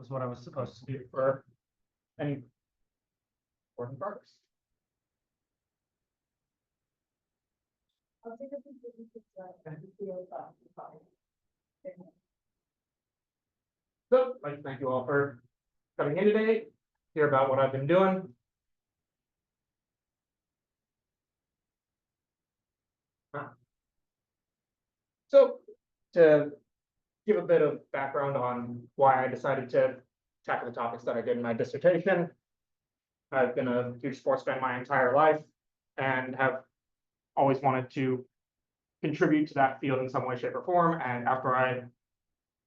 was what I was supposed to do for any work in progress. I'll take a picture. So I'd like to thank you all for coming in today, hear about what I've been doing. So to give a bit of background on why I decided to tackle the topics that I did in my dissertation, I've been a huge sports fan my entire life and have always wanted to contribute to that field in some way, shape, or form. And after I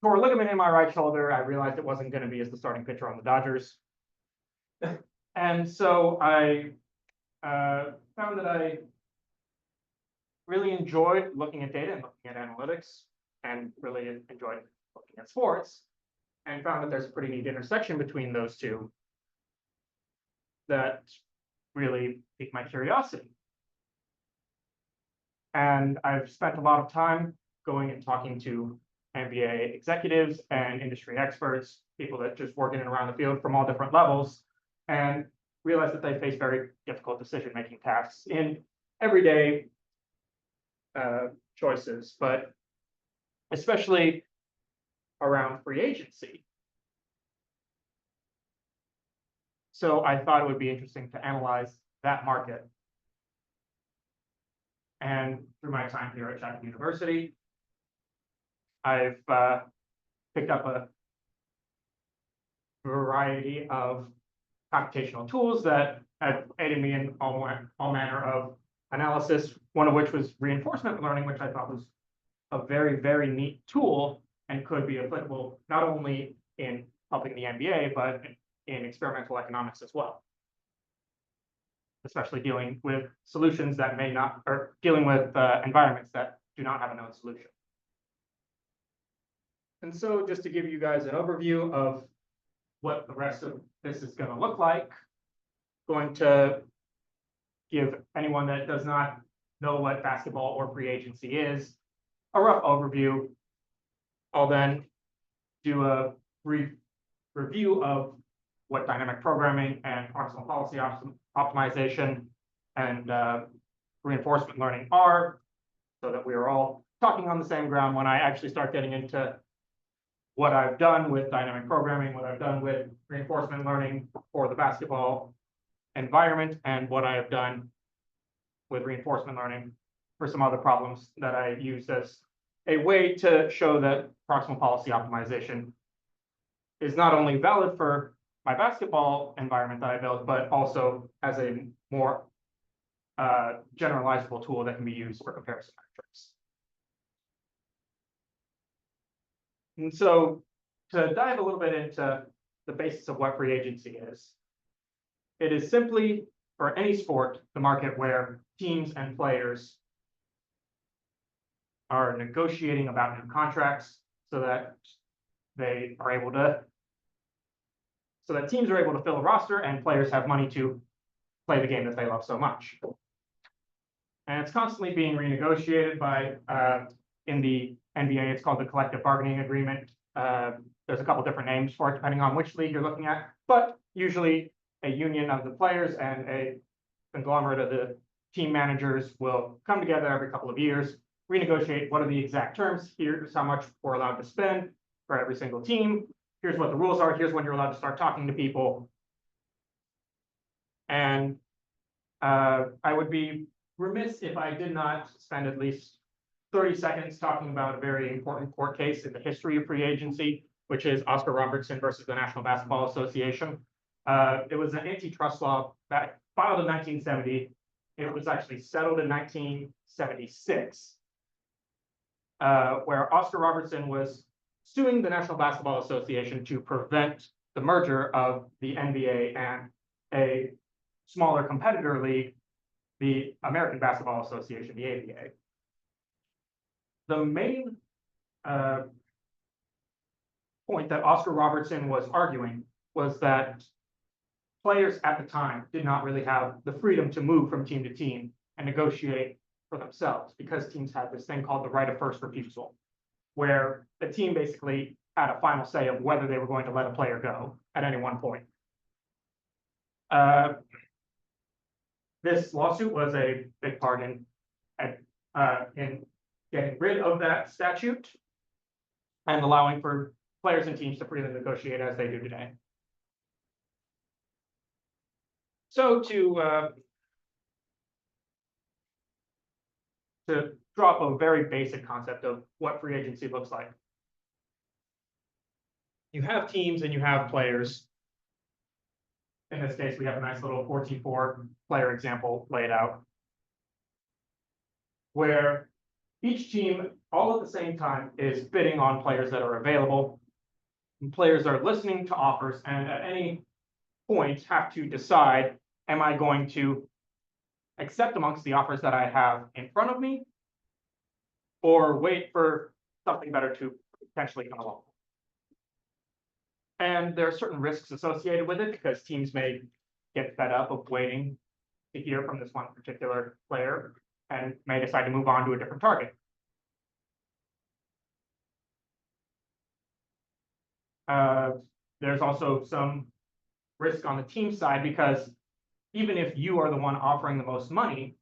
tore a ligament in my right shoulder, I realized it wasn't going to be as the starting pitcher on the Dodgers. And so I found that I really enjoyed looking at data and looking at analytics, and really enjoyed looking at sports, and found that there's a pretty neat intersection between those two that really piqued my curiosity. And I've spent a lot of time going and talking to MBA executives and industry experts, people that just work in and around the field from all different levels, and realized that they face very difficult decision-making tasks in everyday choices, but especially around free agency. So I thought it would be interesting to analyze that market. And through my time here at Chapman University, I've picked up a variety of computational tools that have aided me in all manner of analysis, one of which was reinforcement learning, which I thought was a very, very neat tool and could be applicable not only in helping the MBA, but in experimental economics as well, especially dealing with solutions that may not, or dealing with environments that do not have a known solution. And so just to give you guys an overview of what the rest of this is going to look like, going to give anyone that does not know what basketball or free agency is a rough overview. I'll then do a brief review of what dynamic programming and proximal policy optimization and reinforcement learning are, so that we are all talking on the same ground when I actually start getting into what I've done with dynamic programming, what I've done with reinforcement learning for the basketball environment, and what I have done with reinforcement learning for some other problems that I used as a way to show that proximal policy optimization is not only valid for my basketball environment that I built, but also as a more generalizable tool that can be used for comparison metrics. And so to dive a little bit into the basis of what free agency is, it is simply, for any sport, the market where teams and players are negotiating about new contracts so that they are able to, so that teams are able to fill a roster and players have money to play the game that they love so much. And it's constantly being renegotiated by, in the NBA, it's called the collective bargaining agreement. There's a couple different names for it, depending on which league you're looking at, but usually a union of the players and a conglomerate of the team managers will come together every couple of years, renegotiate what are the exact terms. Here's how much we're allowed to spend for every single team. Here's what the rules are. Here's when you're allowed to start talking to people. And I would be remiss if I did not spend at least 30 seconds talking about a very important court case in the history of free agency, which is Oscar Robertson versus the National Basketball Association. It was an antitrust law that filed in 1970. It was actually settled in 1976, where Oscar Robertson was suing the National Basketball Association to prevent the merger of the NBA and a smaller competitor league, the American Basketball Association, the ABA. The main point that Oscar Robertson was arguing was that players at the time did not really have the freedom to move from team to team and negotiate for themselves, because teams had this thing called the right of first refusal, where the team basically had a final say of whether they were going to let a player go at any one point. This lawsuit was a big part in getting rid of that statute and allowing for players and teams to freely negotiate as they do today. So to drop a very basic concept of what free agency looks like. You have teams and you have players. In this case, we have a nice little 14-4 player example laid out, where each team, all at the same time, is bidding on players that are available. And players are listening to offers, and at any point have to decide, am I going to accept amongst the offers that I have in front of me, or wait for something better to potentially come along? And there are certain risks associated with it, because teams may get fed up of waiting to hear from this one particular player and may decide to move on to a different target. There's also some risk on the team side, because even if you are the one offering the most money,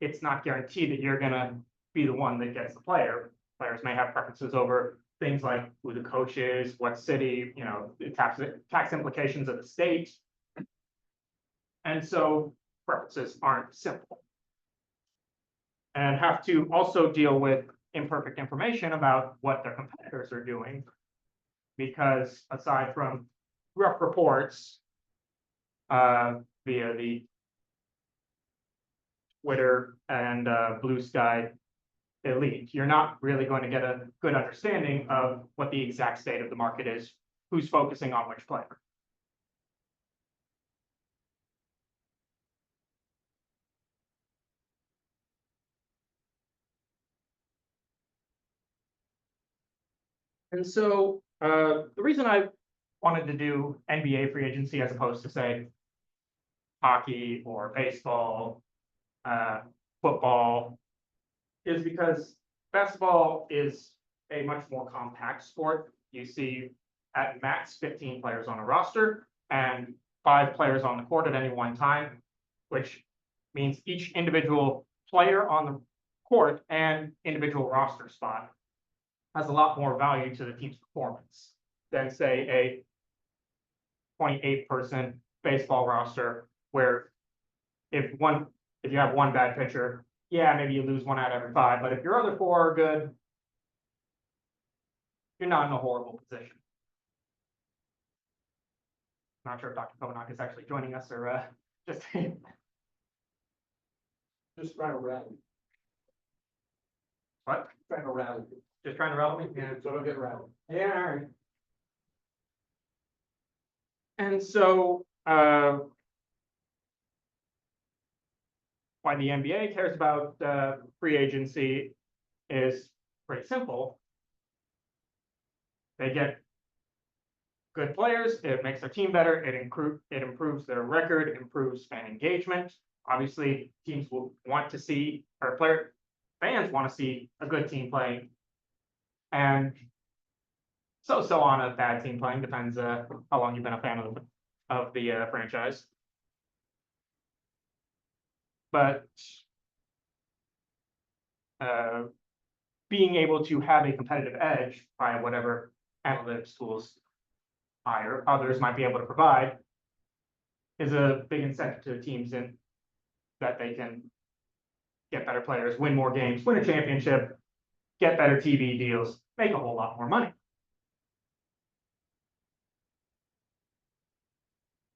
it's not guaranteed that you're going to be the one that gets the player. Players may have preferences over things like who the coach is, what city, the tax implications of the state. And so preferences aren't simple. And have to also deal with imperfect information about what their competitors are doing, because aside from rough reports via the Twitter and Blue Sky elite, you're not really going to get a good understanding of what the exact state of the market is, who's focusing on which player. And so the reason I wanted to do NBA free agency as opposed to, say, hockey or baseball, football, is because basketball is a much more compact sport. You see at max 15 players on a roster and 5 players on the court at any one time, which means each individual player on the court and individual roster spot has a lot more value to the team's performance than, say, a 28-person baseball roster, where if you have one bad pitcher, yeah, maybe you lose 1 out of every 5, but if your other 4 are good, you're not in a horrible position. Not sure if Dr. Cournot is actually joining us, or just Trying to rally. what? Trying to rally. Just trying to rattle me? Yeah. So don't get rattled. Yeah, all right. And so why the NBA cares about free agency is pretty simple. They get good players, it makes their team better, it improves their record, it improves fan engagement. Obviously, teams will want to see, or fans want to see a good team playing. And so on a bad team playing, depends how long you've been a fan of the franchise. But being able to have a competitive edge by whatever analytics tools others might be able to provide is a big incentive to teams in that they can get better players, win more games, win a championship, get better TV deals, make a whole lot more money.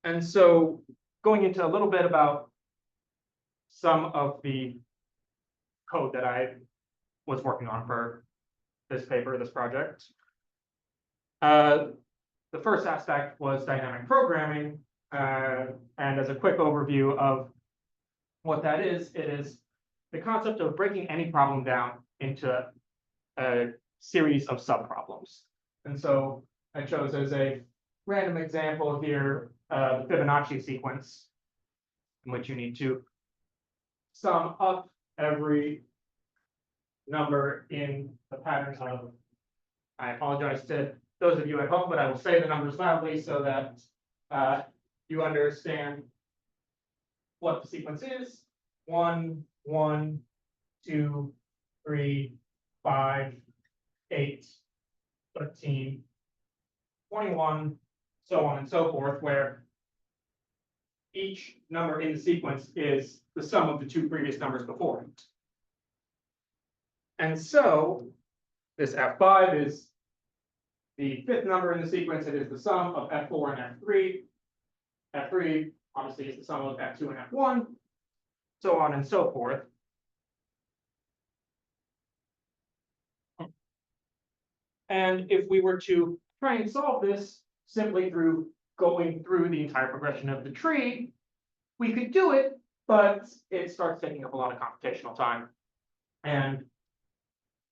And so going into a little bit about some of the code that I was working on for this paper, this project. The first aspect was dynamic programming, and as a quick overview of what that is, it is the concept of breaking any problem down into a series of subproblems. And so I chose as a random example here the Fibonacci sequence, in which you need to sum up every number in the pattern I apologize to those of you at home, but I will say the numbers loudly so that you understand what the sequence is. 1, 1, 2, 3, 5, 8, 13, 21, so on and so forth, where each number in the sequence is the sum of the two previous numbers before it. And so this F5 is the fifth number in the sequence. It is the sum of F4 and F3. F3 obviously is the sum of F2 and F1, so on and so forth. And if we were to try and solve this simply through going through the entire progression of the tree, we could do it, but it starts taking up a lot of computational time. And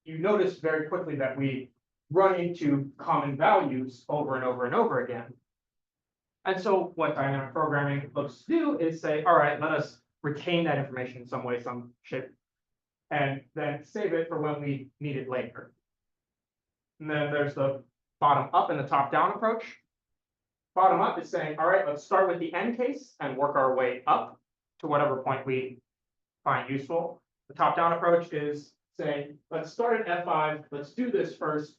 you notice very quickly that we run into common values over and over and over again. And so what dynamic programming looks to do is say, all right, let us retain that information in some way, some shape, and then save it for when we need it later. And then there's the bottom up and the top down approach. Bottom up is saying, all right, let's start with the end case and work our way up to whatever point we find useful. The top down approach is saying, let's start at F5, let's do this first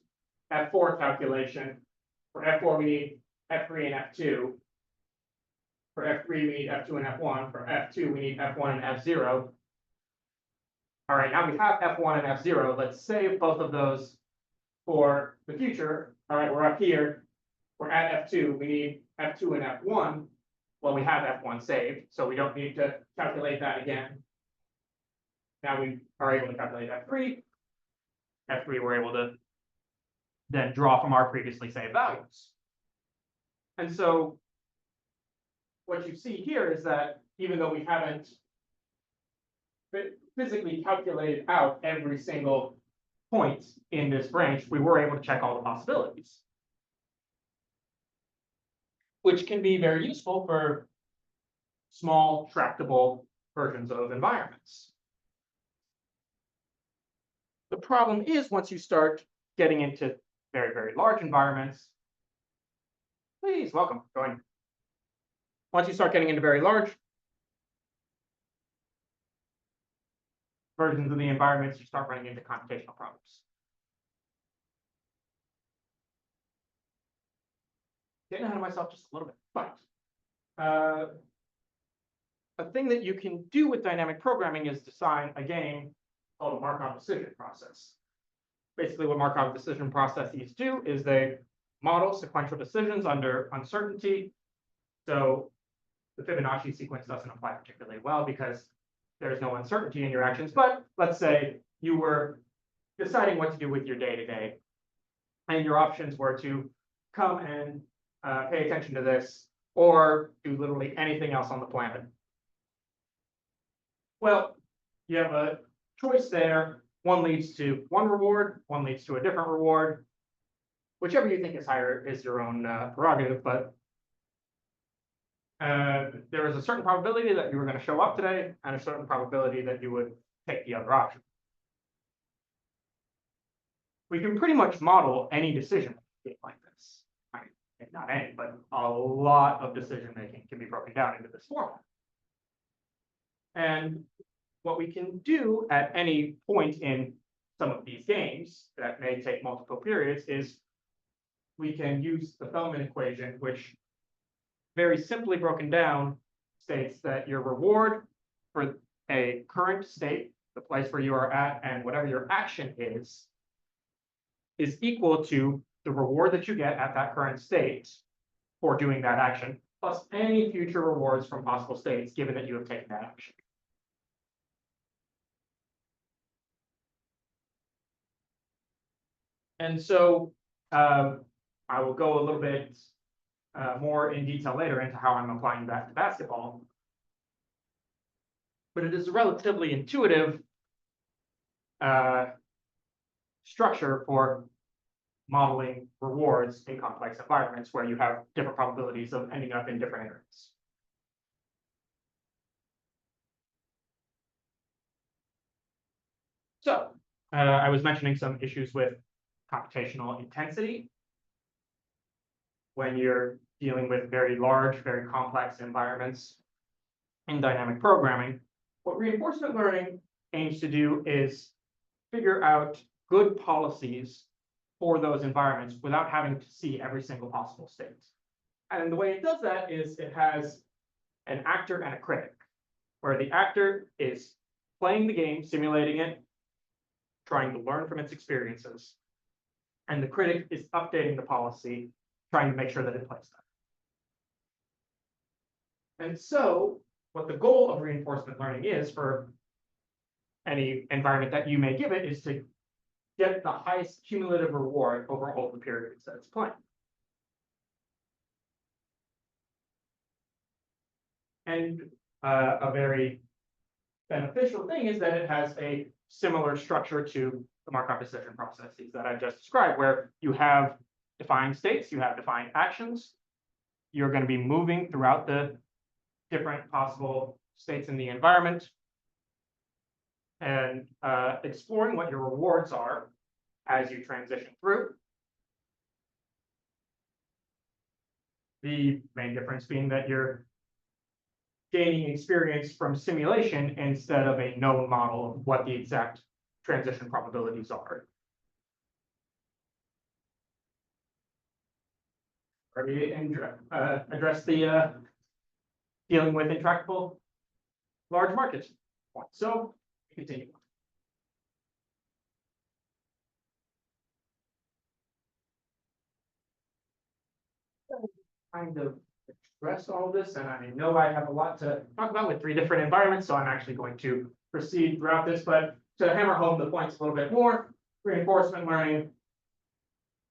F4 calculation. For F4, we need F3 and F2. For F3, we need F2 and F1. For F2, we need F1 and F0. All right, now we have F1 and F0. Let's save both of those for the future. All right, we're up here. We're at F2. We need F2 and F1. Well, we have F1 saved, so we don't need to calculate that again. Now we are able to calculate F3. F3, we're able to then draw from our previously saved values. And so what you see here is that even though we haven't physically calculated out every single point in this branch, we were able to check all the possibilities, which can be very useful for small, tractable versions of environments. The problem is once you start getting into very, very large environments, please, welcome, join. Once you start getting into very large versions of the environments, you start running into computational problems. Getting ahead of myself just a little bit, but a thing that you can do with dynamic programming is design a game called a Markov Decision Process. Basically, what Markov Decision Processes do is they model sequential decisions under uncertainty. So the Fibonacci sequence doesn't apply particularly well because there's no uncertainty in your actions. But let's say you were deciding what to do with your day-to-day, and your options were to come and pay attention to this or do literally anything else on the planet. Well, you have a choice there. One leads to one reward, one leads to a different reward. Whichever you think is higher is your own prerogative, but there is a certain probability that you were going to show up today and a certain probability that you would take the other option. We can pretty much model any decision like this. I mean, not any, but a lot of decision making can be broken down into this format. And what we can do at any point in some of these games that may take multiple periods is we can use the Feldman equation, which very simply broken down states that your reward for a current state, the place where you are at, and whatever your action is equal to the reward that you get at that current state for doing that action, plus any future rewards from possible states, given that you have taken that action. And so I will go a little bit more in detail later into how I'm applying that to basketball. But it is a relatively intuitive structure for modeling rewards in complex environments where you have different probabilities of ending up in different areas. So I was mentioning some issues with computational intensity when you're dealing with very large, very complex environments in dynamic programming. What reinforcement learning aims to do is figure out good policies for those environments without having to see every single possible state. And the way it does that is it has an actor and a critic, where the actor is playing the game, simulating it, trying to learn from its experiences, and the critic is updating the policy, trying to make sure that it plays that. And so what the goal of reinforcement learning is for any environment that you may give it is to get the highest cumulative reward over all the periods that it's playing. And a very beneficial thing is that it has a similar structure to the Markov decision processes that I just described, where you have defined states, you have defined actions. You're going to be moving throughout the different possible states in the environment and exploring what your rewards are as you transition through. The main difference being that you're gaining experience from simulation instead of a known model of what the exact transition probabilities are. Already address the dealing with intractable large markets point. So continue. Kind of address all this, and I know I have a lot to talk about with 3 different environments, so I'm actually going to proceed throughout this, but to hammer home the points a little bit more, reinforcement learning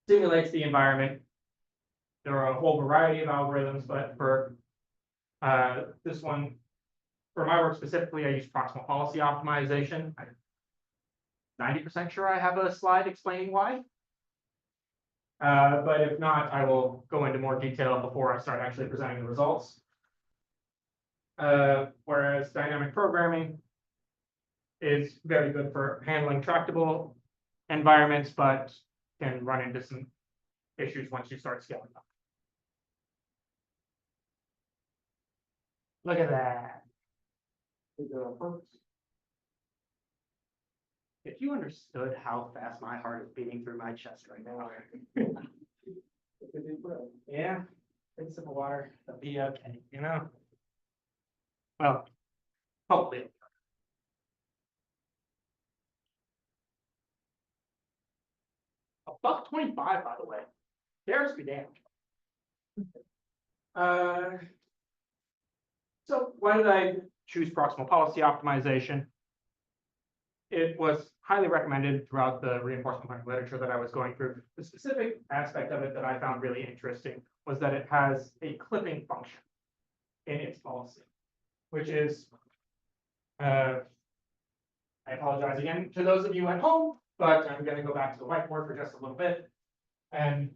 simulates the environment. There are a whole variety of algorithms, but for this one, for my work specifically, I use proximal policy optimization. I'm 90% sure I have a slide explaining why. But if not, I will go into more detail before I start actually presenting the results. Whereas dynamic programming is very good for handling tractable environments, but can run into some issues once you start scaling up. Look at that. If you understood how fast my heart is beating through my chest right now. Yeah, take a sip of water, it'll be okay, you know? Well, hopefully. $1.25, by the way. There's be damned. So why did I choose proximal policy optimization? It was highly recommended throughout the reinforcement learning literature that I was going through. The specific aspect of it that I found really interesting was that it has a clipping function in its policy, which is, I apologize again to those of you at home, but I'm going to go back to the whiteboard for just a little bit. And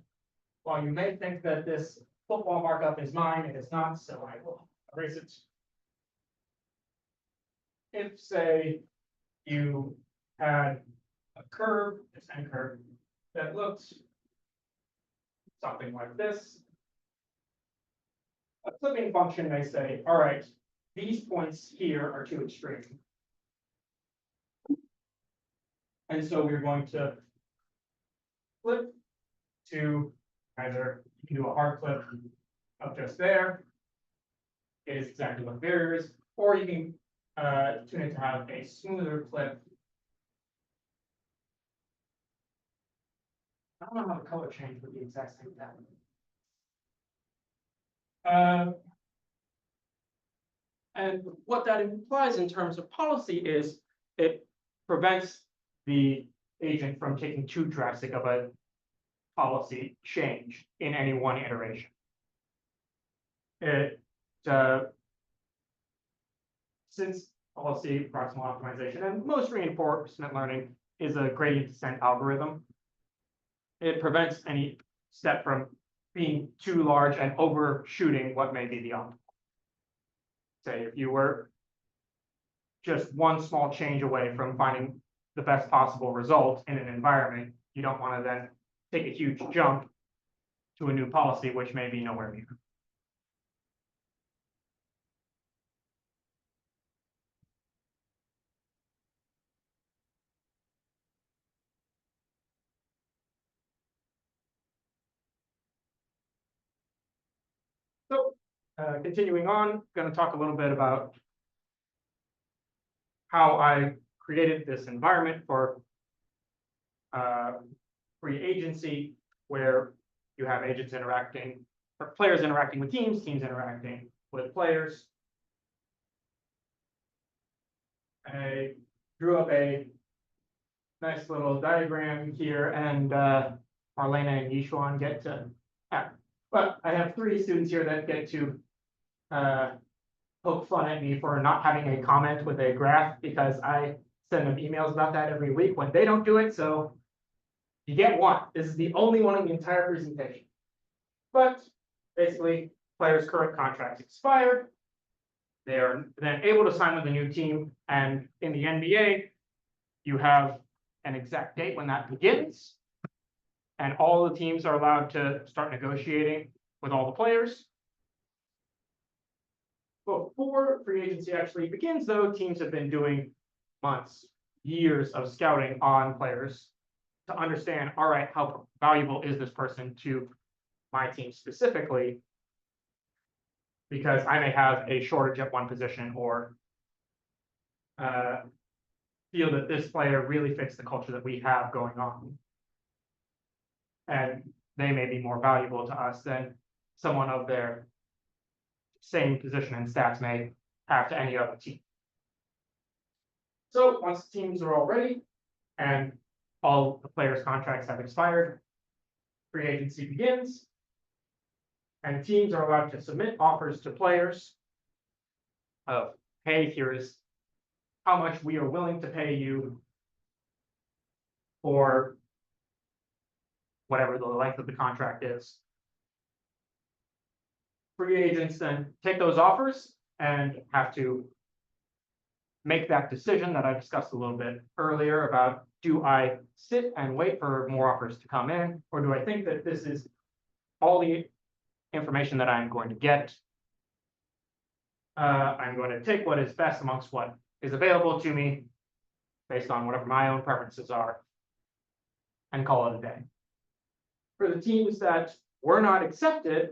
while you may think that this football markup is mine, it is not, so I will erase it. If, say, you had a curve, a sine curve, that looks something like this. A clipping function may say, all right, these points here are too extreme. And so we're going to flip to either you can do a hard clip of just there. It is exactly what there is, or you can tune it to have a smoother clip. I don't know how the color change would be exact same thing. And what that implies in terms of policy is it prevents the agent from taking too drastic of a policy change in any one iteration. Since policy proximal optimization and most reinforcement learning is a gradient descent algorithm, it prevents any step from being too large and overshooting what may be the optimal. Say if you were just one small change away from finding the best possible result in an environment, you don't want to then take a huge jump to a new policy, which may be nowhere near. So continuing on, going to talk a little bit about how I created this environment for free agency, where you have agents interacting, or players interacting with teams, teams interacting with players. I drew up a nice little diagram here, and Marlena and Yishuan get to, but I have 3 students here that get to poke fun at me for not having a comment with a graph, because I send them emails about that every week when they don't do it. So you get one. This is the only one in the entire presentation. But basically, players' current contracts expired. They are then able to sign with a new team. And in the NBA, you have an exact date when that begins. And all the teams are allowed to start negotiating with all the players. Before free agency actually begins, though, teams have been doing months, years of scouting on players to understand, all right, how valuable is this person to my team specifically? Because I may have a shortage at one position, or feel that this player really fits the culture that we have going on. And they may be more valuable to us than someone of their same position and stats may have to any other team. So once the teams are all ready and all the players' contracts have expired, free agency begins, and teams are allowed to submit offers to players of, hey, here is how much we are willing to pay you for whatever the length of the contract is. Free agents then take those offers and have to make that decision that I discussed a little bit earlier about, do I sit and wait for more offers to come in, or do I think that this is all the information that I'm going to get? I'm going to take what is best amongst what is available to me based on whatever my own preferences are and call it a day. For the teams that were not accepted,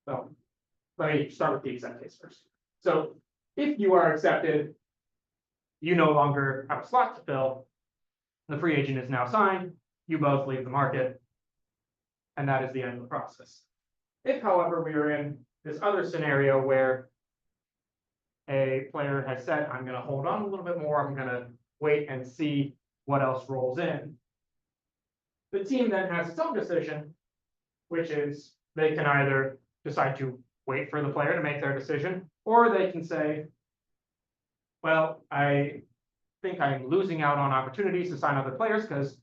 well, let me start with the exempt case first. So if you are accepted, you no longer have a slot to fill. The free agent is now signed. You both leave the market, and that is the end of the process. If, however, we are in this other scenario where a player has said, I'm going to hold on a little bit more, I'm going to wait and see what else rolls in, the team then has its own decision, which is they can either decide to wait for the player to make their decision, or they can say, well, I think I'm losing out on opportunities to sign other players because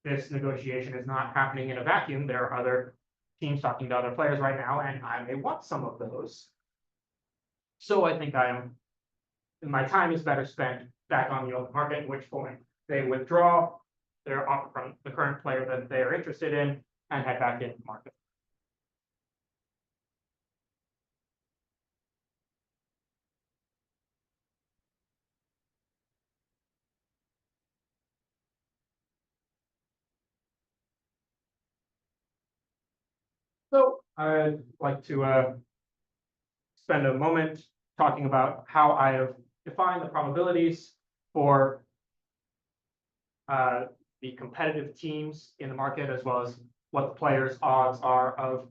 this negotiation is not happening in a vacuum. There are other teams talking to other players right now, and I may want some of those. So I think my time is better spent back on the open market, at which point they withdraw their offer from the current player that they are interested in and head back into the market. So I'd like to spend a moment talking about how I have defined the probabilities for the competitive teams in the market, as well as what the players' odds are of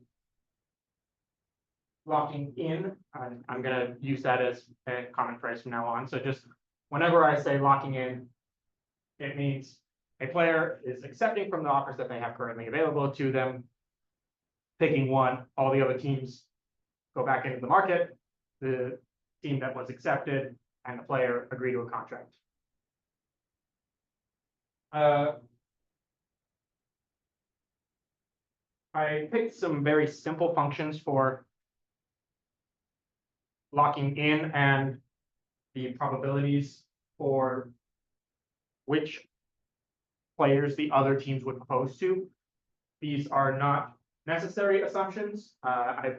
locking in. I'm going to use that as a common phrase from now on. So just whenever I say locking in, it means a player is accepting from the offers that they have currently available to them, picking one, all the other teams go back into the market, the team that was accepted and the player agree to a contract. I picked some very simple functions for locking in and the probabilities for which players the other teams would propose to. These are not necessary assumptions. I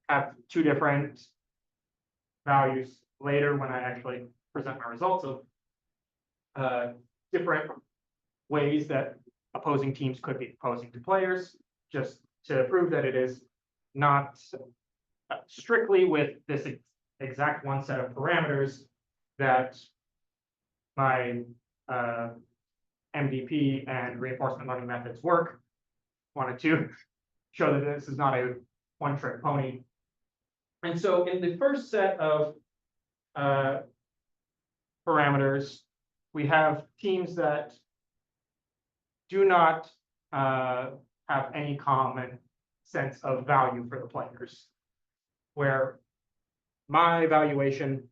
have two different values later when I actually present my results of different ways that opposing teams could be proposing to players, just to prove that it is not strictly with this exact one set of parameters that my MDP and reinforcement learning methods work. Wanted to show that this is not a one-trick pony. And so in the first set of parameters, we have teams that do not have any common sense of value for the players, where my evaluation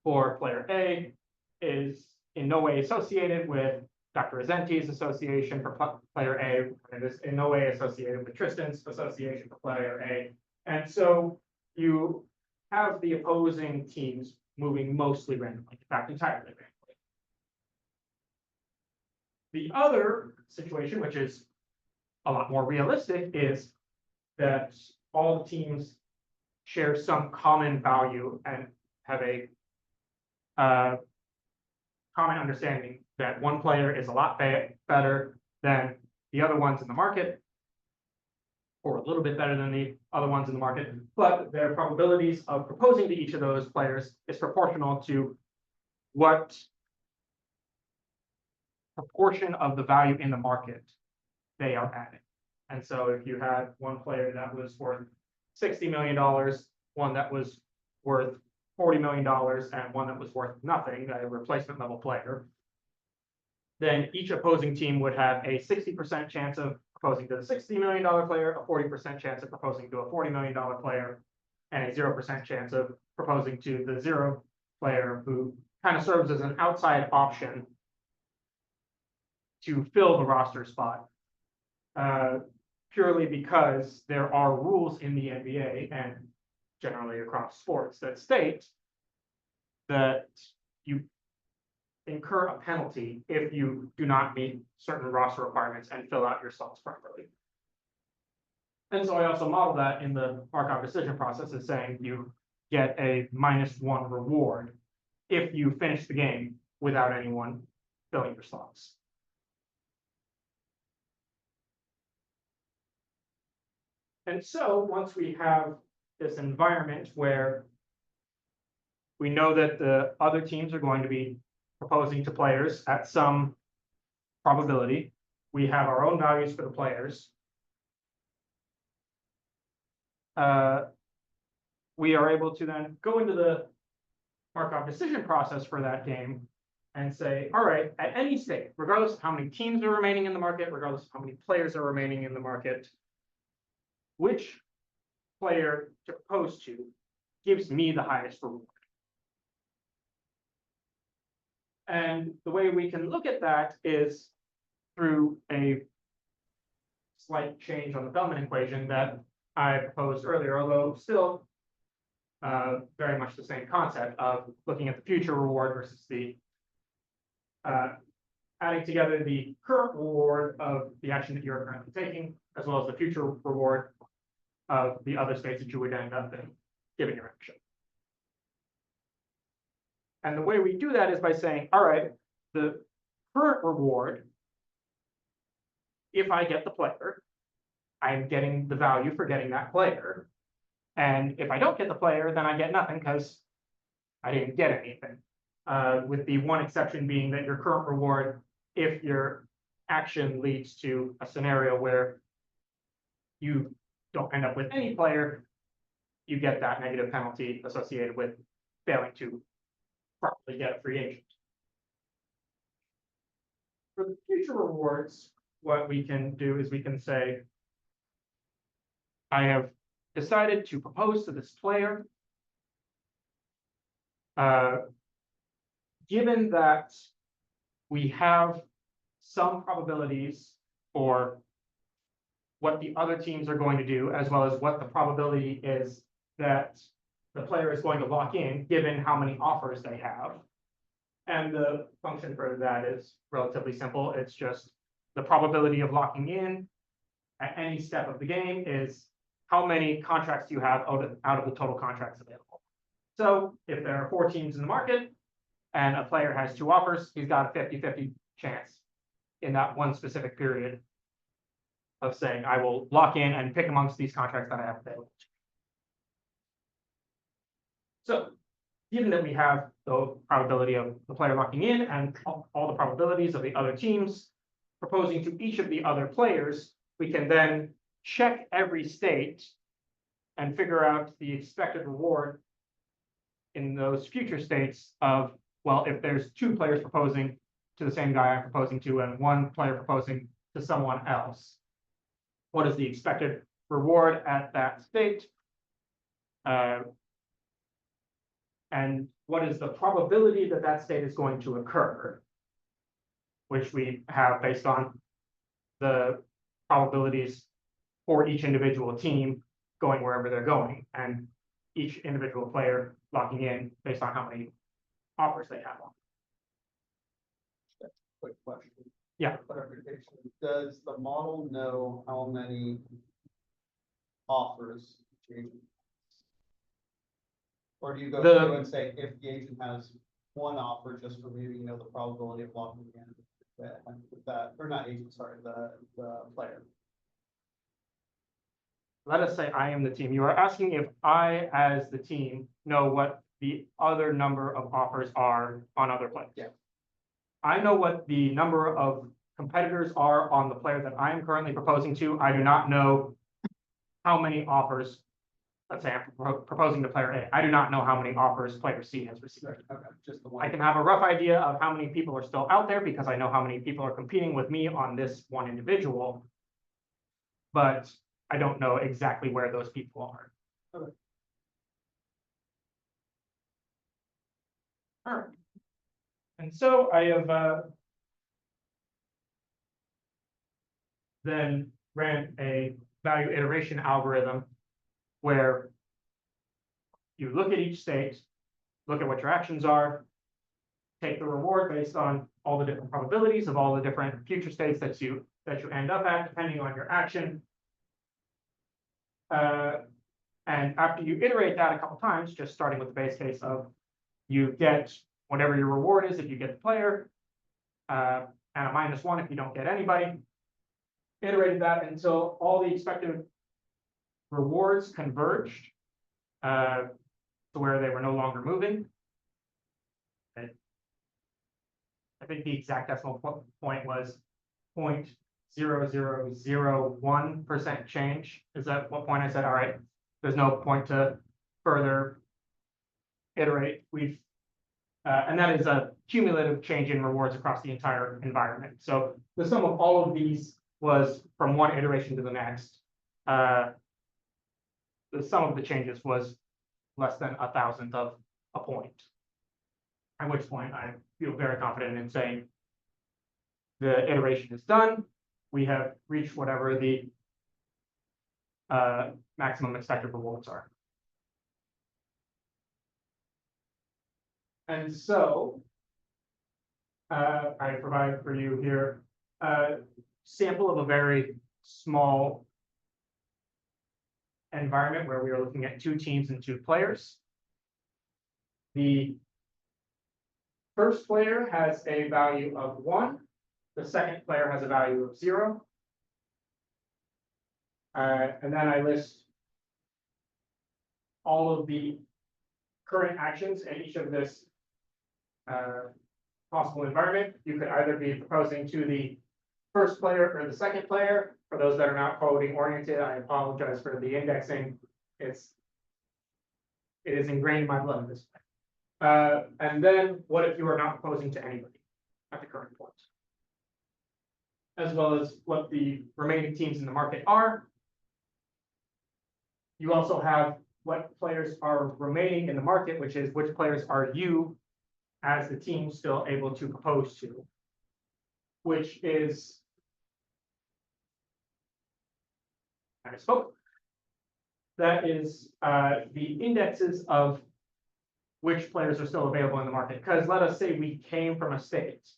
for player A is in no way associated with Dr. Rezenti's association for player A, and it is in no way associated with Tristan's association for player A. And so you have the opposing teams moving mostly randomly, in fact, entirely randomly. The other situation, which is a lot more realistic, is that all the teams share some common value and have a common understanding that one player is a lot better than the other ones in the market, or a little bit better than the other ones in the market, but their probabilities of proposing to each of those players is proportional to what proportion of the value in the market they are adding. And so if you had one player that was worth $60 million, one that was worth $40 million, and one that was worth nothing, a replacement level player, then each opposing team would have a 60% chance of proposing to the $60 million player, a 40% chance of proposing to a $40 million player, and a 0% chance of proposing to the zero player, who kind of serves as an outside option to fill the roster spot, purely because there are rules in the NBA and generally across sports that state that you incur a penalty if you do not meet certain roster requirements and fill out your slots properly. And so I also model that in the Markov decision process as saying you get a -1 reward if you finish the game without anyone filling your slots. And so once we have this environment where we know that the other teams are going to be proposing to players at some probability, we have our own values for the players, we are able to then go into the Markov decision process for that game and say, all right, at any state, regardless of how many teams are remaining in the market, regardless of how many players are remaining in the market, which player to propose to gives me the highest reward. And the way we can look at that is through a slight change on the Bellman equation that I proposed earlier, although still very much the same concept of looking at the future reward versus the adding together the current reward of the action that you're currently taking, as well as the future reward of the other states that you would end up in giving your action. And the way we do that is by saying, all right, the current reward, if I get the player, I'm getting the value for getting that player. And if I don't get the player, then I get nothing because I didn't get anything. With the one exception being that your current reward, if your action leads to a scenario where you don't end up with any player, you get that negative penalty associated with failing to properly get a free agent. For the future rewards, what we can do is we can say, I have decided to propose to this player, given that we have some probabilities for what the other teams are going to do, as well as what the probability is that the player is going to lock in, given how many offers they have. And the function for that is relatively simple. It's just the probability of locking in at any step of the game is how many contracts you have out of the total contracts available. So if there are 4 teams in the market and a player has 2 offers, he's got a 50-50 chance in that one specific period of saying, I will lock in and pick amongst these contracts that I have available. So given that we have the probability of the player locking in and all the probabilities of the other teams proposing to each of the other players, we can then check every state and figure out the expected reward in those future states of, well, if there's 2 players proposing to the same guy I'm proposing to and 1 player proposing to someone else, what is the expected reward at that state? And what is the probability that that state is going to occur, which we have based on the probabilities for each individual team going wherever they're going, and each individual player locking in based on how many offers they have on. Quick question. Yeah. Clarification. Does the model know how many offers each agent has? Or do you go through and say, if the agent has 1 offer, just for me, you know, the probability of locking in with that, or not agent, sorry, the player. Let us say I am the team. You are asking if I, as the team, know what the other number of offers are on other players. Yeah. I know what the number of competitors are on the player that I am currently proposing to. I do not know how many offers. Let's say I'm proposing to player A. I do not know how many offers player C has received. Okay, just the 1. I can have a rough idea of how many people are still out there because I know how many people are competing with me on this one individual, but I don't know exactly where those people are. Okay. All right. And so I have then ran a value iteration algorithm where you look at each state, look at what your actions are, take the reward based on all the different probabilities of all the different future states that you end up at, depending on your action. And after you iterate that a couple times, just starting with the base case of you get whatever your reward is if you get the player, and a -1 if you don't get anybody. Iterated that until all the expected rewards converged to where they were no longer moving. And I think the exact decimal point was 0.0001% change. Is that what point I said, all right, there's no point to further iterate. And that is a cumulative change in rewards across the entire environment. So the sum of all of these was from one iteration to the next. The sum of the changes was less than 1,000th of a point. At which point I feel very confident in saying the iteration is done. We have reached whatever the maximum expected rewards are. And so I provide for you here a sample of a very small environment where we are looking at 2 teams and 2 players. The first player has a value of 1. The second player has a value of 0. And then I list all of the current actions in each of this possible environment. You could either be proposing to the first player or the second player. For those that are not coding oriented, I apologize for the indexing. It is ingrained in my blood at this point. And then what if you are not proposing to anybody at the current point? As well as what the remaining teams in the market are. You also have what players are remaining in the market, which is which players are you as the team still able to propose to, which is, I spoke. That is the indexes of which players are still available in the market. Because let us say we came from a state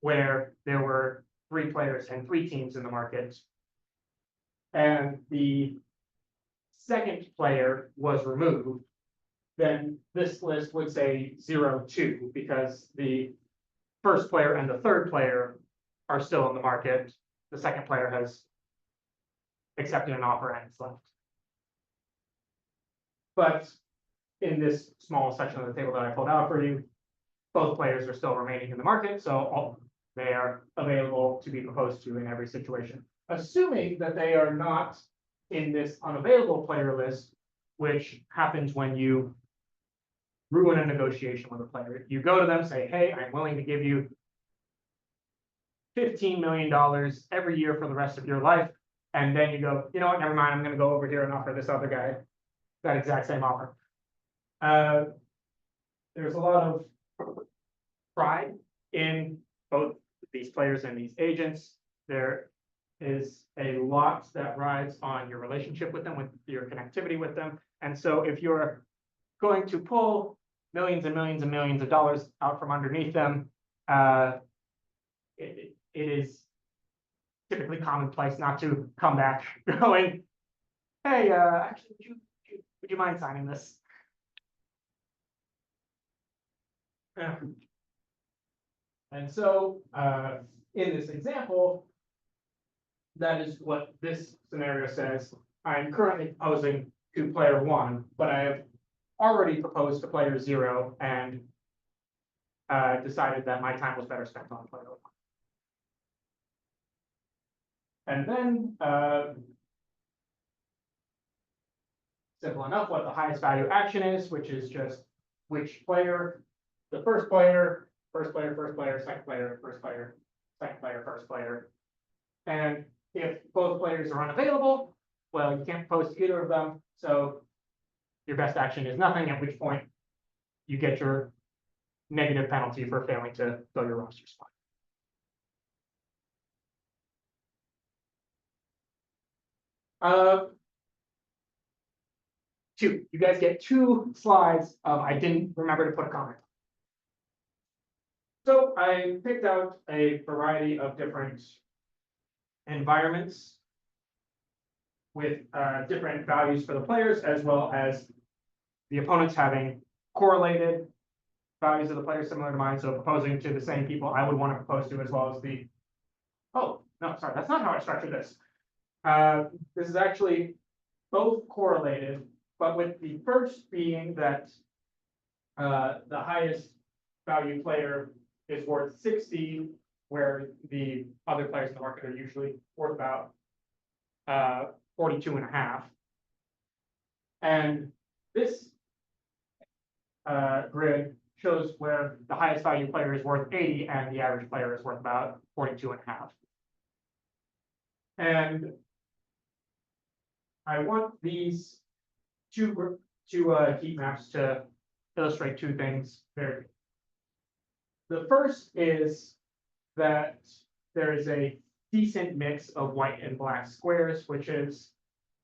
where there were 3 players and 3 teams in the market, and the second player was removed, then this list would say 0, 2, because the first player and the third player are still in the market. The second player has accepted an offer and it's left. But in this small section of the table that I pulled out for you, both players are still remaining in the market, so they are available to be proposed to in every situation, assuming that they are not in this unavailable player list, which happens when you ruin a negotiation with a player. You go to them, say, hey, I'm willing to give you $15 million every year for the rest of your life. And then you go, you know what, never mind, I'm going to go over here and offer this other guy that exact same offer. There's a lot of pride in both these players and these agents. There is a lot that rides on your relationship with them, with your connectivity with them. And so if you're going to pull millions and millions and millions of dollars out from underneath them, it is typically commonplace not to come back going, hey, actually, would you mind signing this? And so in this example, that is what this scenario says. I'm currently proposing to player 1, but I have already proposed to player 0 and decided that my time was better spent on player 1. And then, simple enough, what the highest value action is, which is just which player, the first player, second player, first player, second player, first player. And if both players are unavailable, well, you can't propose to either of them. So your best action is nothing, at which point you get your negative penalty for failing to fill your roster spot. You guys get 2 slides of I didn't remember to put a comment. So I picked out a variety of different environments with different values for the players, as well as the opponents having correlated values of the players similar to mine. So proposing to the same people I would want to propose to, as well as the, oh, no, sorry, that's not how I structured this. This is actually both correlated, but with the first being that the highest value player is worth 60, where the other players in the market are usually worth about 42.5. And this grid shows where the highest value player is worth 80 and the average player is worth about 42.5. And I want these two heat maps to illustrate 2 things very. The first is that there is a decent mix of white and black squares, which is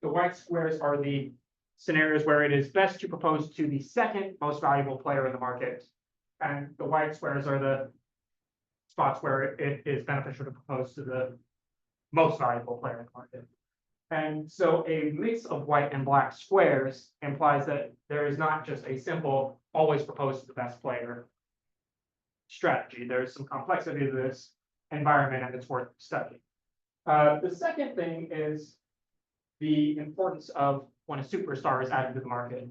the white squares are the scenarios where it is best to propose to the second most valuable player in the market, and the white squares are the spots where it is beneficial to propose to the most valuable player in the market. And so a mix of white and black squares implies that there is not just a simple always propose to the best player strategy. There's some complexity to this environment, and it's worth studying. The second thing is the importance of when a superstar is added to the market.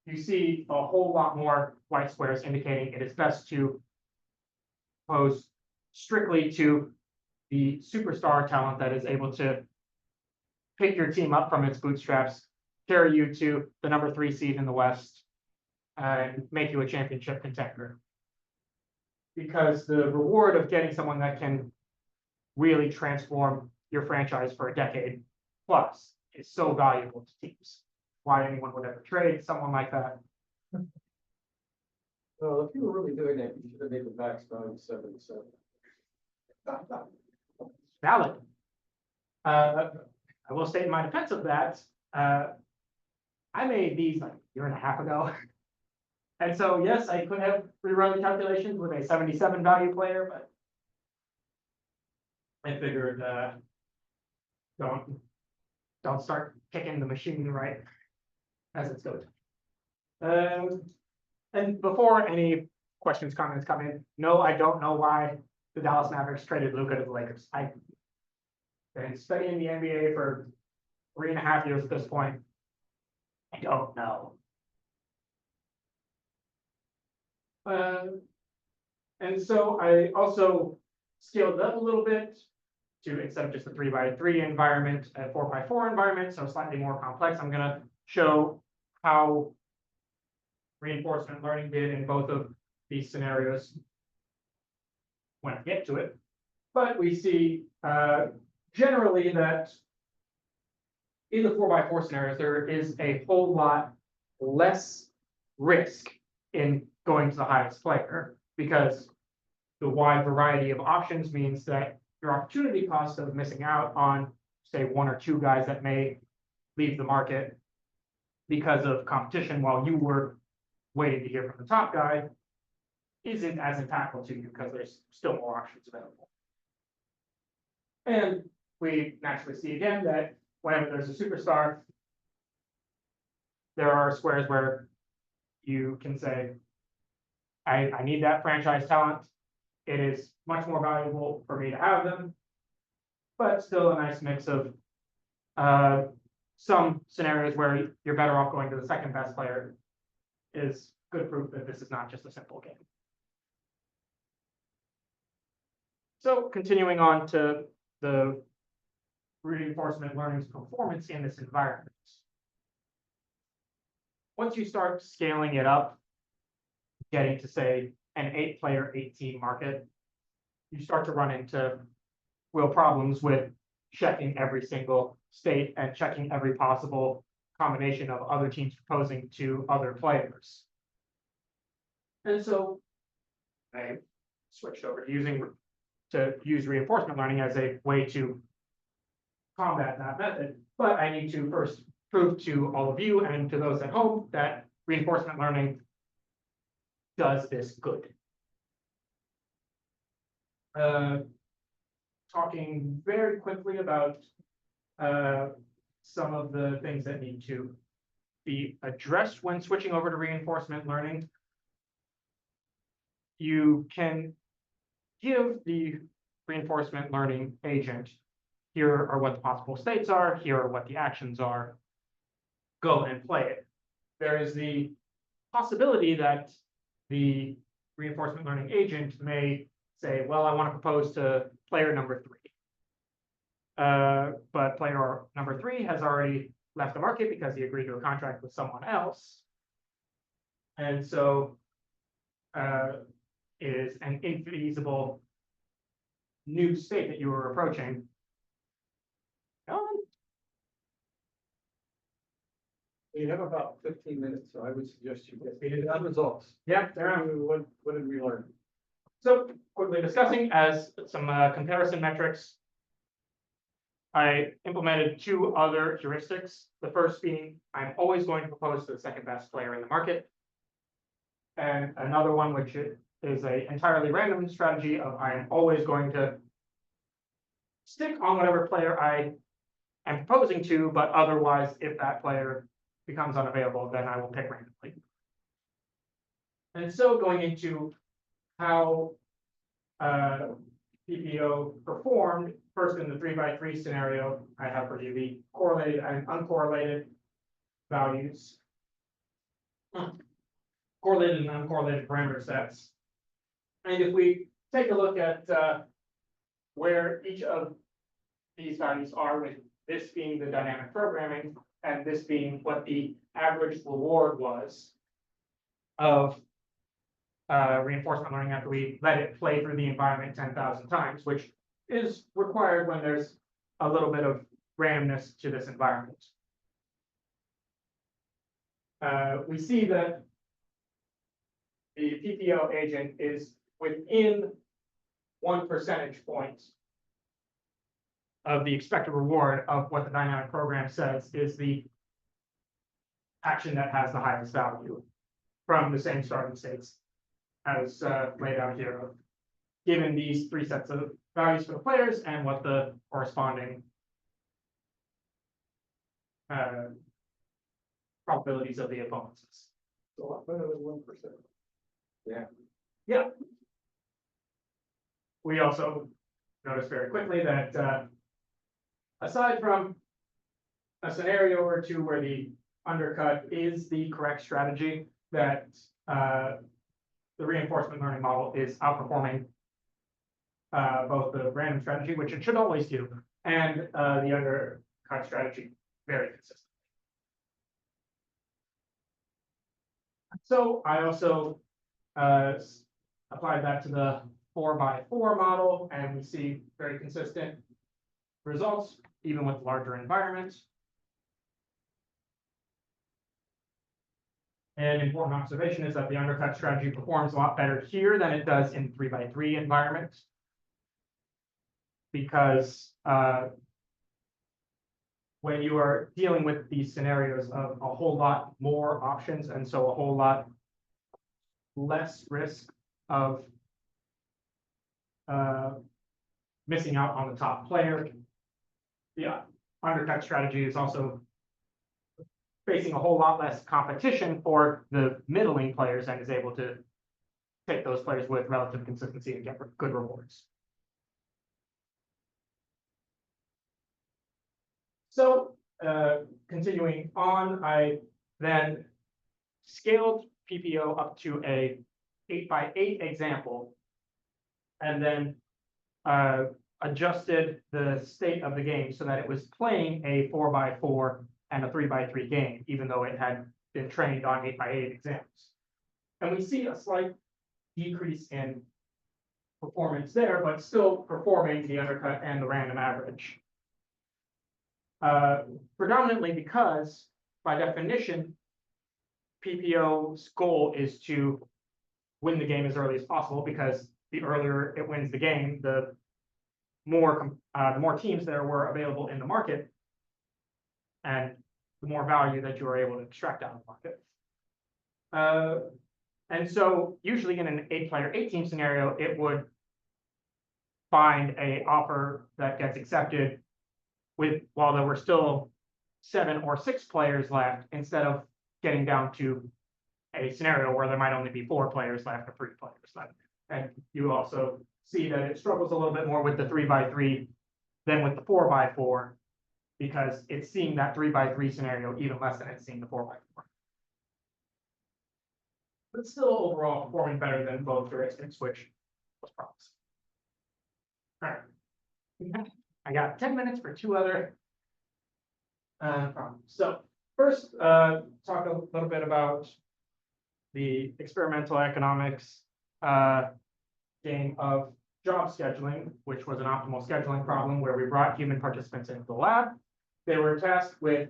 You see a whole lot more white squares indicating it is best to propose strictly to the superstar talent that is able to pick your team up from its bootstraps, carry you to the number 3 seed in the West, and make you a championship contender. Because the reward of getting someone that can really transform your franchise for a decade plus is so valuable to teams. Why anyone would ever trade someone like that? Well, if you were really doing that, you should have made the max value 77. Valid. I will state in my defense of that, I made these like a year and a half ago. And so, yes, I could have rerun the calculations with a 77 value player, but I figured, don't start kicking the machine right as it's going. And before any questions, comments come in, no, I don't know why the Dallas Mavericks traded Luka to the Lakers. I've been studying the NBA for 3.5 years at this point. I don't know. And so I also scaled it up a little bit to, instead of just a 3x3 environment, a 4x4 environment, so slightly more complex. I'm gonna show how reinforcement learning did in both of these scenarios when I get to it. But we see generally that in the 4x4 scenarios, there is a whole lot less risk in going to the highest player, because the wide variety of options means that your opportunity cost of missing out on, say, 1 or 2 guys that may leave the market because of competition while you were waiting to hear from the top guy isn't as impactful to you, because there's still more options available. And we naturally see again that whenever there's a superstar, there are squares where you can say, I need that franchise talent. It is much more valuable for me to have them, but still a nice mix of some scenarios where you're better off going to the second best player is good proof that this is not just a simple game. So continuing on to the reinforcement learning's performance in this environment. Once you start scaling it up, getting to say an 8-player, 8-team market, you start to run into real problems with checking every single state and checking every possible combination of other teams proposing to other players. And so I switched over to use reinforcement learning as a way to combat that method. But I need to first prove to all of you and to those at home that reinforcement learning does this good. Talking very quickly about some of the things that need to be addressed when switching over to reinforcement learning. You can give the reinforcement learning agent, here are what the possible states are, here are what the actions are, go and play it. There is the possibility that the reinforcement learning agent may say, well, I want to propose to player number 3. But player number 3 has already left the market because he agreed to a contract with someone else. And so is an infeasible new state that you are approaching. We have about 15 minutes, so I would suggest you get the results. Yeah, there are. What did we learn? So quickly discussing as some comparison metrics, I implemented 2 other heuristics. The first being, I'm always going to propose to the second best player in the market. And another one, which is an entirely random strategy of I am always going to stick on whatever player I am proposing to, but otherwise, if that player becomes unavailable, then I will pick randomly. And so going into how PPO performed, first in the 3x3 scenario, I have for you the correlated and uncorrelated values, correlated and uncorrelated parameter sets. And if we take a look at where each of these values are, with this being the dynamic programming and this being what the average reward was of reinforcement learning after we let it play through the environment 10,000 times, which is required when there's a little bit of randomness to this environment. We see that the PPO agent is within 1 percentage point of the expected reward of what the dynamic program says is the action that has the highest value. from the same starting states as laid out here, given these three sets of values for the players and what the corresponding probabilities of the opponents is. It's a lot better than 1%. Yeah. We also noticed very quickly that aside from a scenario or two where the undercut is the correct strategy, that the reinforcement learning model is outperforming both the random strategy, which it should always do, and the undercut strategy very consistently. So I also applied that to the 4x4 model, and we see very consistent results, even with larger environments. An important observation is that the undercut strategy performs a lot better here than it does in 3x3 environments. Because when you are dealing with these scenarios of a whole lot more options, and so a whole lot less risk of missing out on the top player, the undercut strategy is also facing a whole lot less competition for the middling players and is able to take those players with relative consistency and get good rewards. So continuing on, I then scaled PPO up to a 8x8 example, and then adjusted the state of the game so that it was playing a 4x4 and a 3x3 game, even though it had been trained on 8x8 examples. And we see a slight decrease in performance there, but still performing the undercut and the random average. Predominantly because, by definition, PPO's goal is to win the game as early as possible, because the earlier it wins the game, the more teams there were available in the market, and the more value that you are able to extract out of the market. And so usually in an 8-player, 8-team scenario, it would find an offer that gets accepted while there were still 7 or 6 players left, instead of getting down to a scenario where there might only be 4 players left or 3 players left. And you also see that it struggles a little bit more with the 3x3 than with the 4x4, because it's seeing that 3x3 scenario even less than it's seeing the 4x4. But still overall performing better than both heuristics, which was promising. All right. I got 10 minutes for 2 other problems. So first, talk a little bit about the experimental economics game of job scheduling, which was an optimal scheduling problem where we brought human participants into the lab. They were tasked with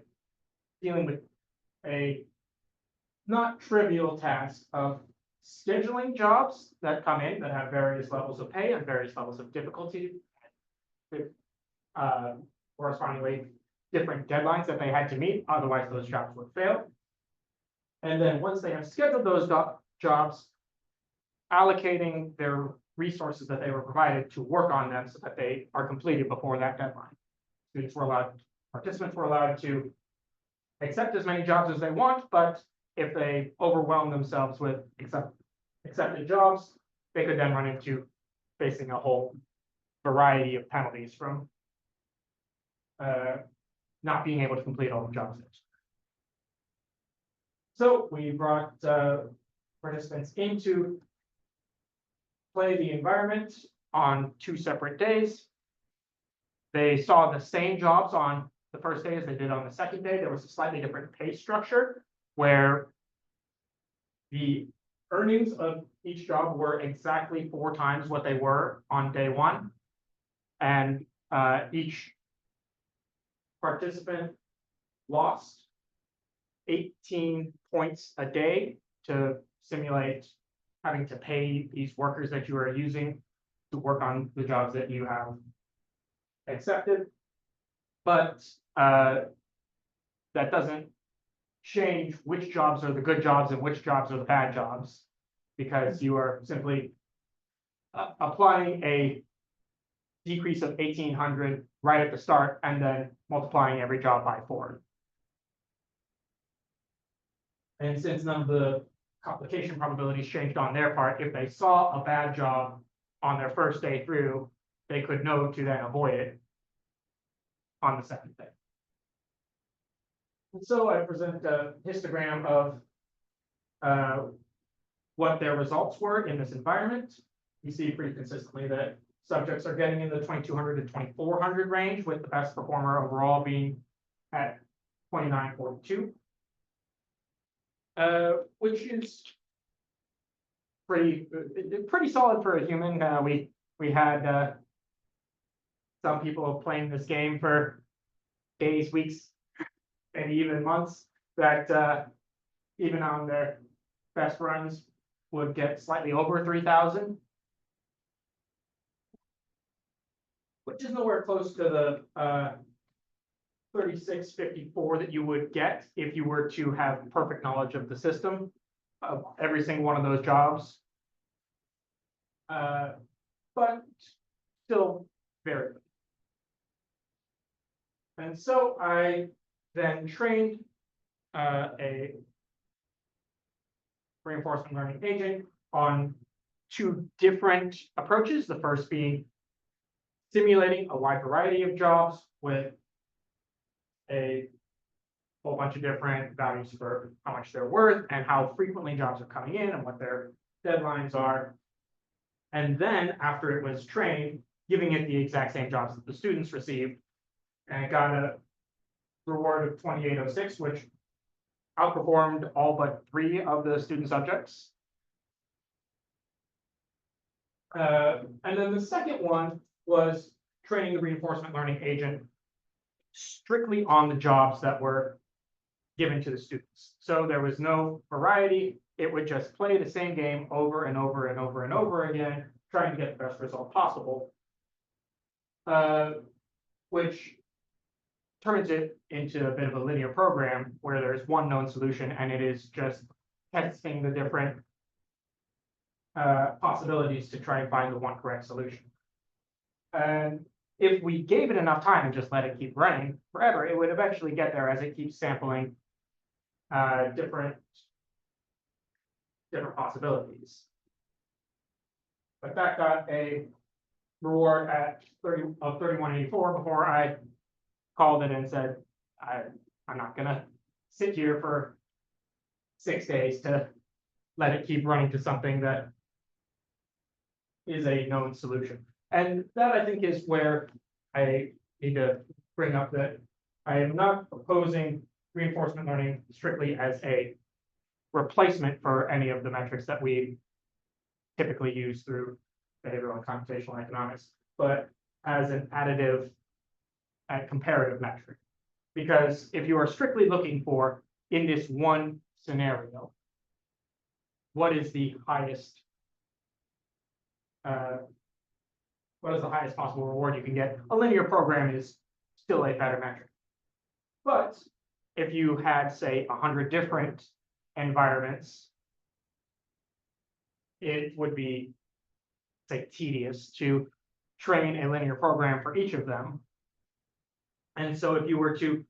dealing with a not trivial task of scheduling jobs that come in that have various levels of pay and various levels of difficulty, correspondingly different deadlines that they had to meet, otherwise those jobs would fail. And then once they have scheduled those jobs, allocating their resources that they were provided to work on them so that they are completed before that deadline. Participants were allowed to accept as many jobs as they want, but if they overwhelm themselves with accepted jobs, they could then run into facing a whole variety of penalties from not being able to complete all the jobs. So we brought participants in to play the environment on 2 separate days. They saw the same jobs on the first day as they did on the second day. There was a slightly different pay structure where the earnings of each job were exactly 4 times what they were on day 1. And each participant lost 18 points a day to simulate having to pay these workers that you are using to work on the jobs that you have accepted. But that doesn't change which jobs are the good jobs and which jobs are the bad jobs, because you are simply applying a decrease of 1,800 right at the start and then multiplying every job by 4. And since none of the complication probabilities changed on their part, if they saw a bad job on their first day through, they could know to then avoid it on the second day. And so I present a histogram of what their results were in this environment. You see pretty consistently that subjects are getting in the 2,200 to 2,400 range, with the best performer overall being at 29.42, which is pretty solid for a human. We had some people playing this game for days, weeks, maybe even months, that even on their best runs would get slightly over 3,000, which is nowhere close to the 3654 that you would get if you were to have perfect knowledge of the system of every single one of those jobs. But still very good. And so I then trained a reinforcement learning agent on 2 different approaches. The first being simulating a wide variety of jobs with a whole bunch of different values for how much they're worth and how frequently jobs are coming in and what their deadlines are. And then after it was trained, giving it the exact same jobs that the students received, and it got a reward of 2806, which outperformed all but 3 of the student subjects. And then the second one was training the reinforcement learning agent strictly on the jobs that were given to the students. So there was no variety. It would just play the same game over and over and over and over again, trying to get the best result possible, which turns it into a bit of a linear program where there's one known solution and it is just testing the different possibilities to try and find the one correct solution. And if we gave it enough time and just let it keep running forever, it would eventually get there as it keeps sampling different possibilities. But that got a reward at 3184 before I called it and said, I'm not gonna sit here for 6 days to let it keep running to something that is a known solution. And that, I think, is where I need to bring up that I am not proposing reinforcement learning strictly as a replacement for any of the metrics that we typically use through behavioral and computational economics, but as an additive and comparative metric. Because if you are strictly looking for, in this one scenario, what is the highest possible reward you can get, a linear program is still a better metric. But if you had, say, 100 different environments, it would be, say, tedious to train a linear program for each of them. And so if you were to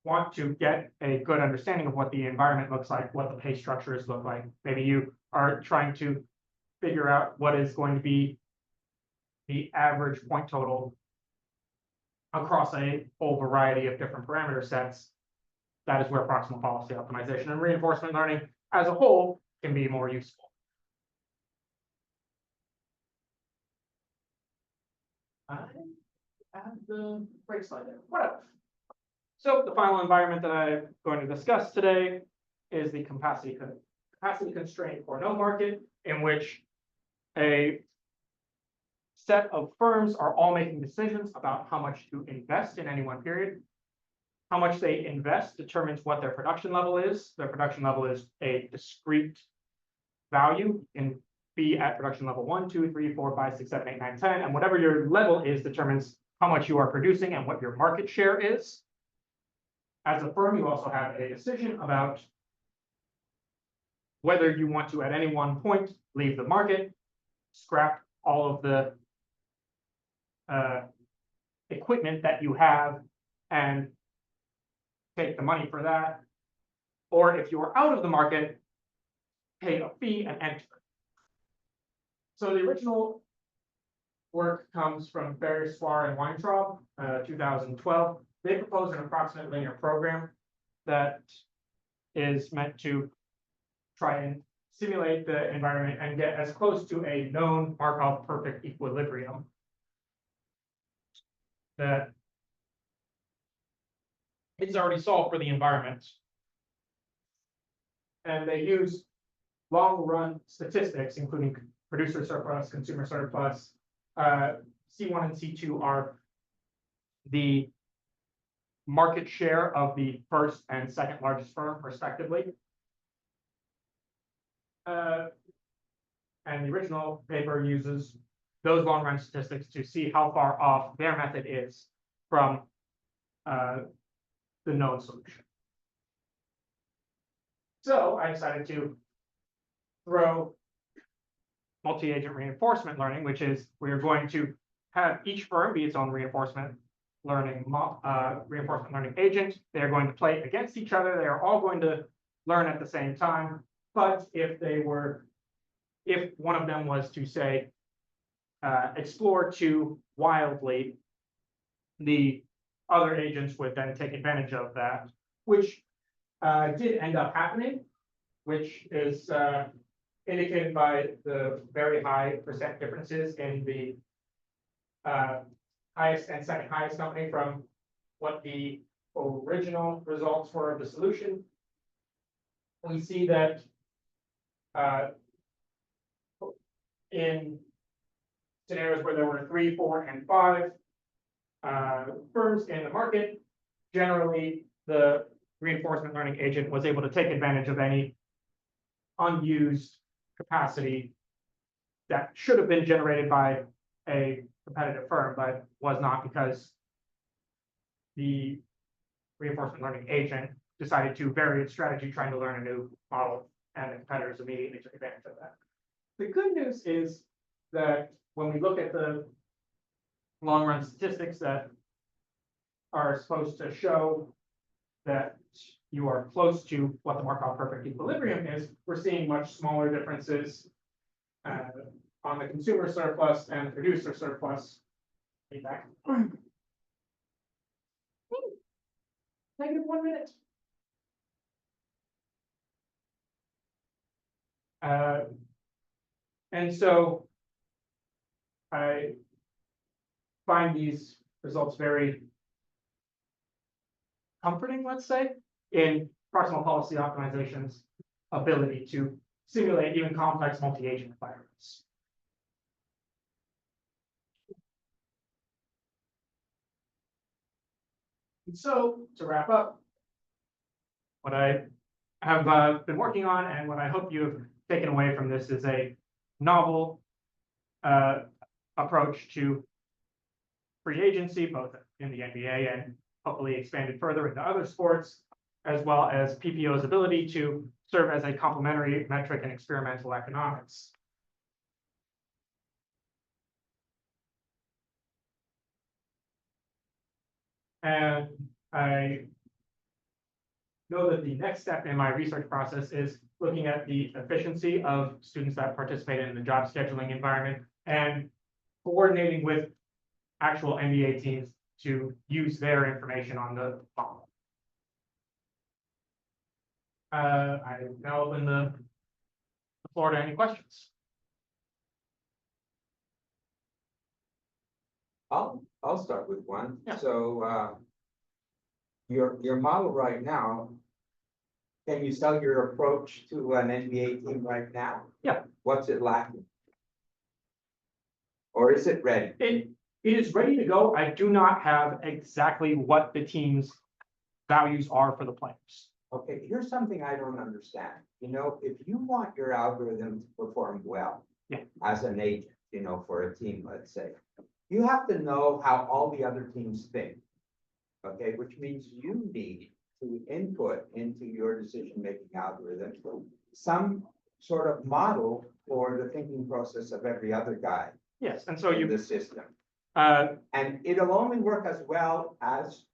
want to get a good understanding of what the environment looks like, what the pay structures look like, maybe you are trying to figure out what is going to be the average point total across a whole variety of different parameter sets, that is where proximal policy optimization and reinforcement learning as a whole can be more useful. I add the break slide there. Whatever. So the final environment that I'm going to discuss today is the capacity constrained Cournot market, in which a set of firms are all making decisions about how much to invest in any one period. How much they invest determines what their production level is. Their production level is a discrete value, and be at production level 1, 2, 3, 4, 5, 6, 7, 8, 9, 10, and whatever your level is determines how much you are producing and what your market share is. as a firm, you also have a decision about whether you want to, at any one point, leave the market, scrap all of the equipment that you have and take the money for that, or if you are out of the market, pay a fee and enter. So the original work comes from Bereswar and Weintraub, 2012. They propose an approximate linear program that is meant to try and simulate the environment and get as close to a known Markov perfect equilibrium that is already solved for the environment. And they use long-run statistics, including producer surplus, consumer surplus. C1 and C2 are the market share of the first and second largest firm, respectively. And the original paper uses those long-run statistics to see how far off their method is from the known solution. So I decided to throw multi-agent reinforcement learning, which is we're going to have each firm be its own reinforcement learning agent. They're going to play against each other. They are all going to learn at the same time. But if one of them was to say, explore too wildly, the other agents would then take advantage of that, which did end up happening, which is indicated by the very high percent differences in the highest and second highest company from what the original results were of the solution. We see that in scenarios where there were 3, 4, and 5 firms in the market, generally the reinforcement learning agent was able to take advantage of any unused capacity that should have been generated by a competitive firm, but was not because the reinforcement learning agent decided to vary its strategy trying to learn a new model, and the competitors immediately took advantage of that. The good news is that when we look at the long-run statistics that are supposed to show that you are close to what the Markov perfect equilibrium is, we're seeing much smaller differences on the consumer surplus and the producer surplus. Feedback. -1 minute. And so I find these results very comforting, let's say, in proximal policy optimization's ability to simulate even complex multi-agent environments. And so, to wrap up, what I have been working on and what I hope you have taken away from this is a novel approach to free agency, both in the NBA and hopefully expanded further into other sports, as well as PPO's ability to serve as a complementary metric in experimental economics. And I know that the next step in my research process is looking at the efficiency of students that participated in the job scheduling environment and coordinating with actual NBA teams to use their information on the model. I now open the floor to any questions. I'll start with one. Yeah. So your model right now, can you sell your approach to an NBA team right now? Yeah. What's it lacking? Or is it ready? It is ready to go. I do not have exactly what the team's values are for the players. Okay, here's something I don't understand. You know, if you want your algorithm to perform well, Yeah. as an agent, you know, for a team, let's say, you have to know how all the other teams think. Okay, which means you need to input into your decision-making algorithm some sort of model for the thinking process of every other guy Yes, and so in you, the system. uh, And it'll only work as well as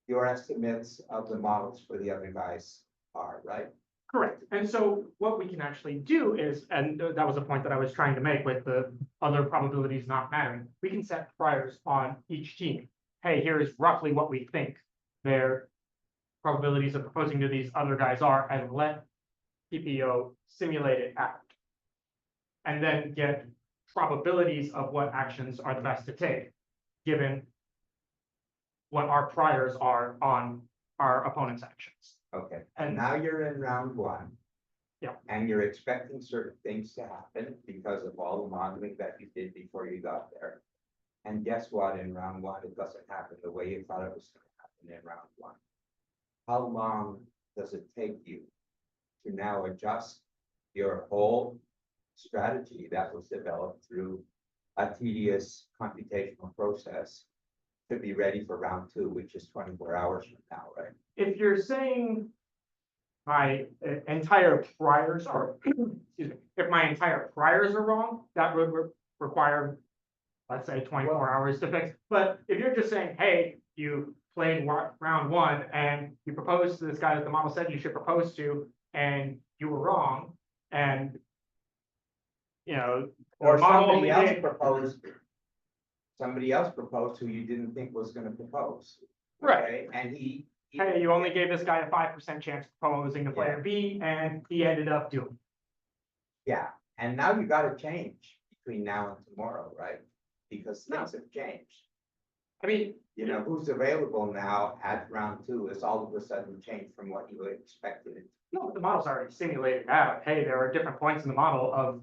your estimates of the models for the other guys are, right? correct. And so what we can actually do is, and that was a point that I was trying to make with the other probabilities not mattering. We can set priors on each team. Hey, here is roughly what we think their probabilities of proposing to these other guys are, and let PPO simulate it out. And then get probabilities of what actions are the best to take, given what our priors are on our opponent's actions. Okay, And- and now you're in round one. Yeah. And you're expecting certain things to happen because of all the modeling that you did before you got there. And guess what, in round one, it doesn't happen the way you thought it was gonna happen in round one. How long does it take you to now adjust your whole strategy that was developed through a tedious computational process to be ready for round two, which is 24 hours from now, right? If you're saying my entire priors are, excuse me, if my entire priors are wrong, that would require, let's say, 24 hours to fix. But if you're just saying, hey, you played round one and you proposed to this guy that the model said you should propose to, and you were wrong, and you know, Or the model somebody only else did- proposed. Somebody else proposed who you didn't think was gonna propose. Right. Okay, and he. Hey, you only gave this guy a 5% chance of proposing to player B, and he ended up doing. Yeah, and now you gotta change between now and tomorrow, right? Because things have changed. I mean, You know, who's available now at round two is all of a sudden changed from what you expected it. no, the model's already simulated out. Hey, there are different points in the model of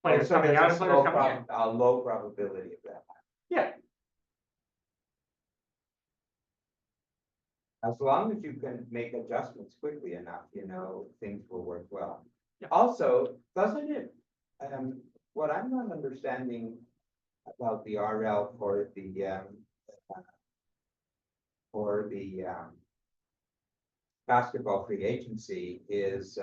players So coming there's out a and players low coming in. a low probability of that. Yeah, As long as you can make adjustments quickly enough, you know, things will work well. Yeah. Also, doesn't it, what I'm not understanding about the RL for the basketball free agency is,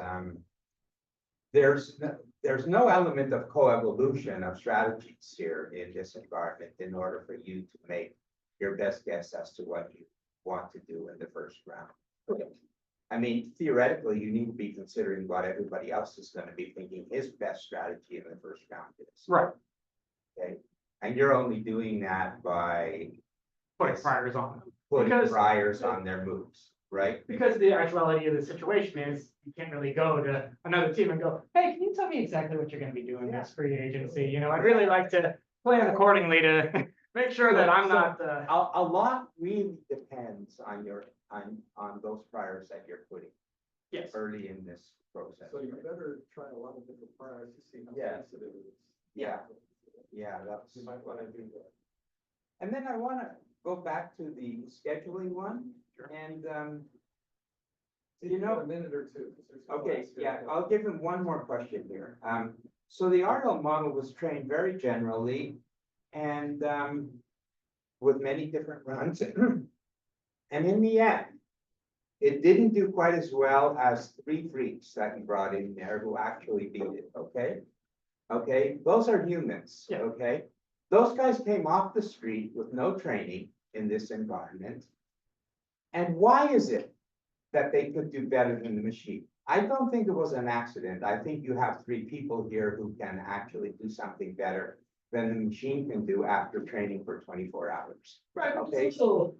there's no element of coevolution of strategies here in this environment in order for you to make your best guess as to what you want to do in the first round. I mean, theoretically, you need to be considering what everybody else is going to be thinking his best strategy in the first round is. right. Okay, and you're only doing that by Putting priors on them. putting Because- priors on their moves, right? Because the actuality of the situation is you can't really go to another team and go, hey, can you tell me exactly what you're gonna be doing this free agency? You know, I'd really like to plan accordingly to make sure that I'm not, A lot really depends on on those priors that you're putting yes. early in this process. So you better try a lot of different priors to see how Yeah. sensitive it is. Yeah, yeah, that's You might what wanna I do do. that. And then I wanna go back to the scheduling one, Sure. and, See, You know- got a minute or two. 'cause there's no okay, last yeah, here. I'll give him one more question here. So the RL model was trained very generally and, with many different runs. And in the end, it didn't do quite as well as 3 freaks that he brought in there who actually beat it, okay? Okay, those are humans, Yeah. okay? Those guys came off the street with no training in this environment. And why is it that they could do better than the machine? I don't think it was an accident. I think you have 3 people here who can actually do something better than the machine can do after training for 24 hours. Right, Okay. so,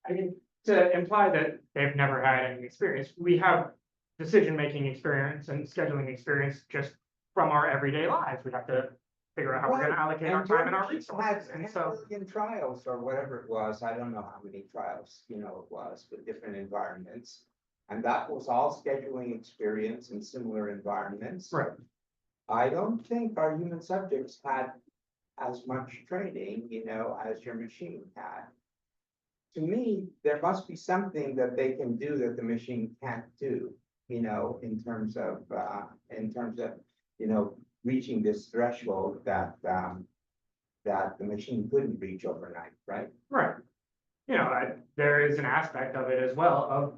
I mean, to imply that they've never had any experience, we have decision-making experience and scheduling experience just from our everyday lives. We have to figure out how we're gonna Right, allocate our and time and our George resources, had and 10 so, million trials or whatever it was, I don't know how many trials, you know, it was, with different environments. And that was all scheduling experience in similar environments. right, I don't think our human subjects had as much training, you know, as your machine had. To me, there must be something that they can do that the machine can't do, you know, in terms of, you know, reaching this threshold that, that the machine couldn't reach overnight, right? right. You know, there is an aspect of it as well of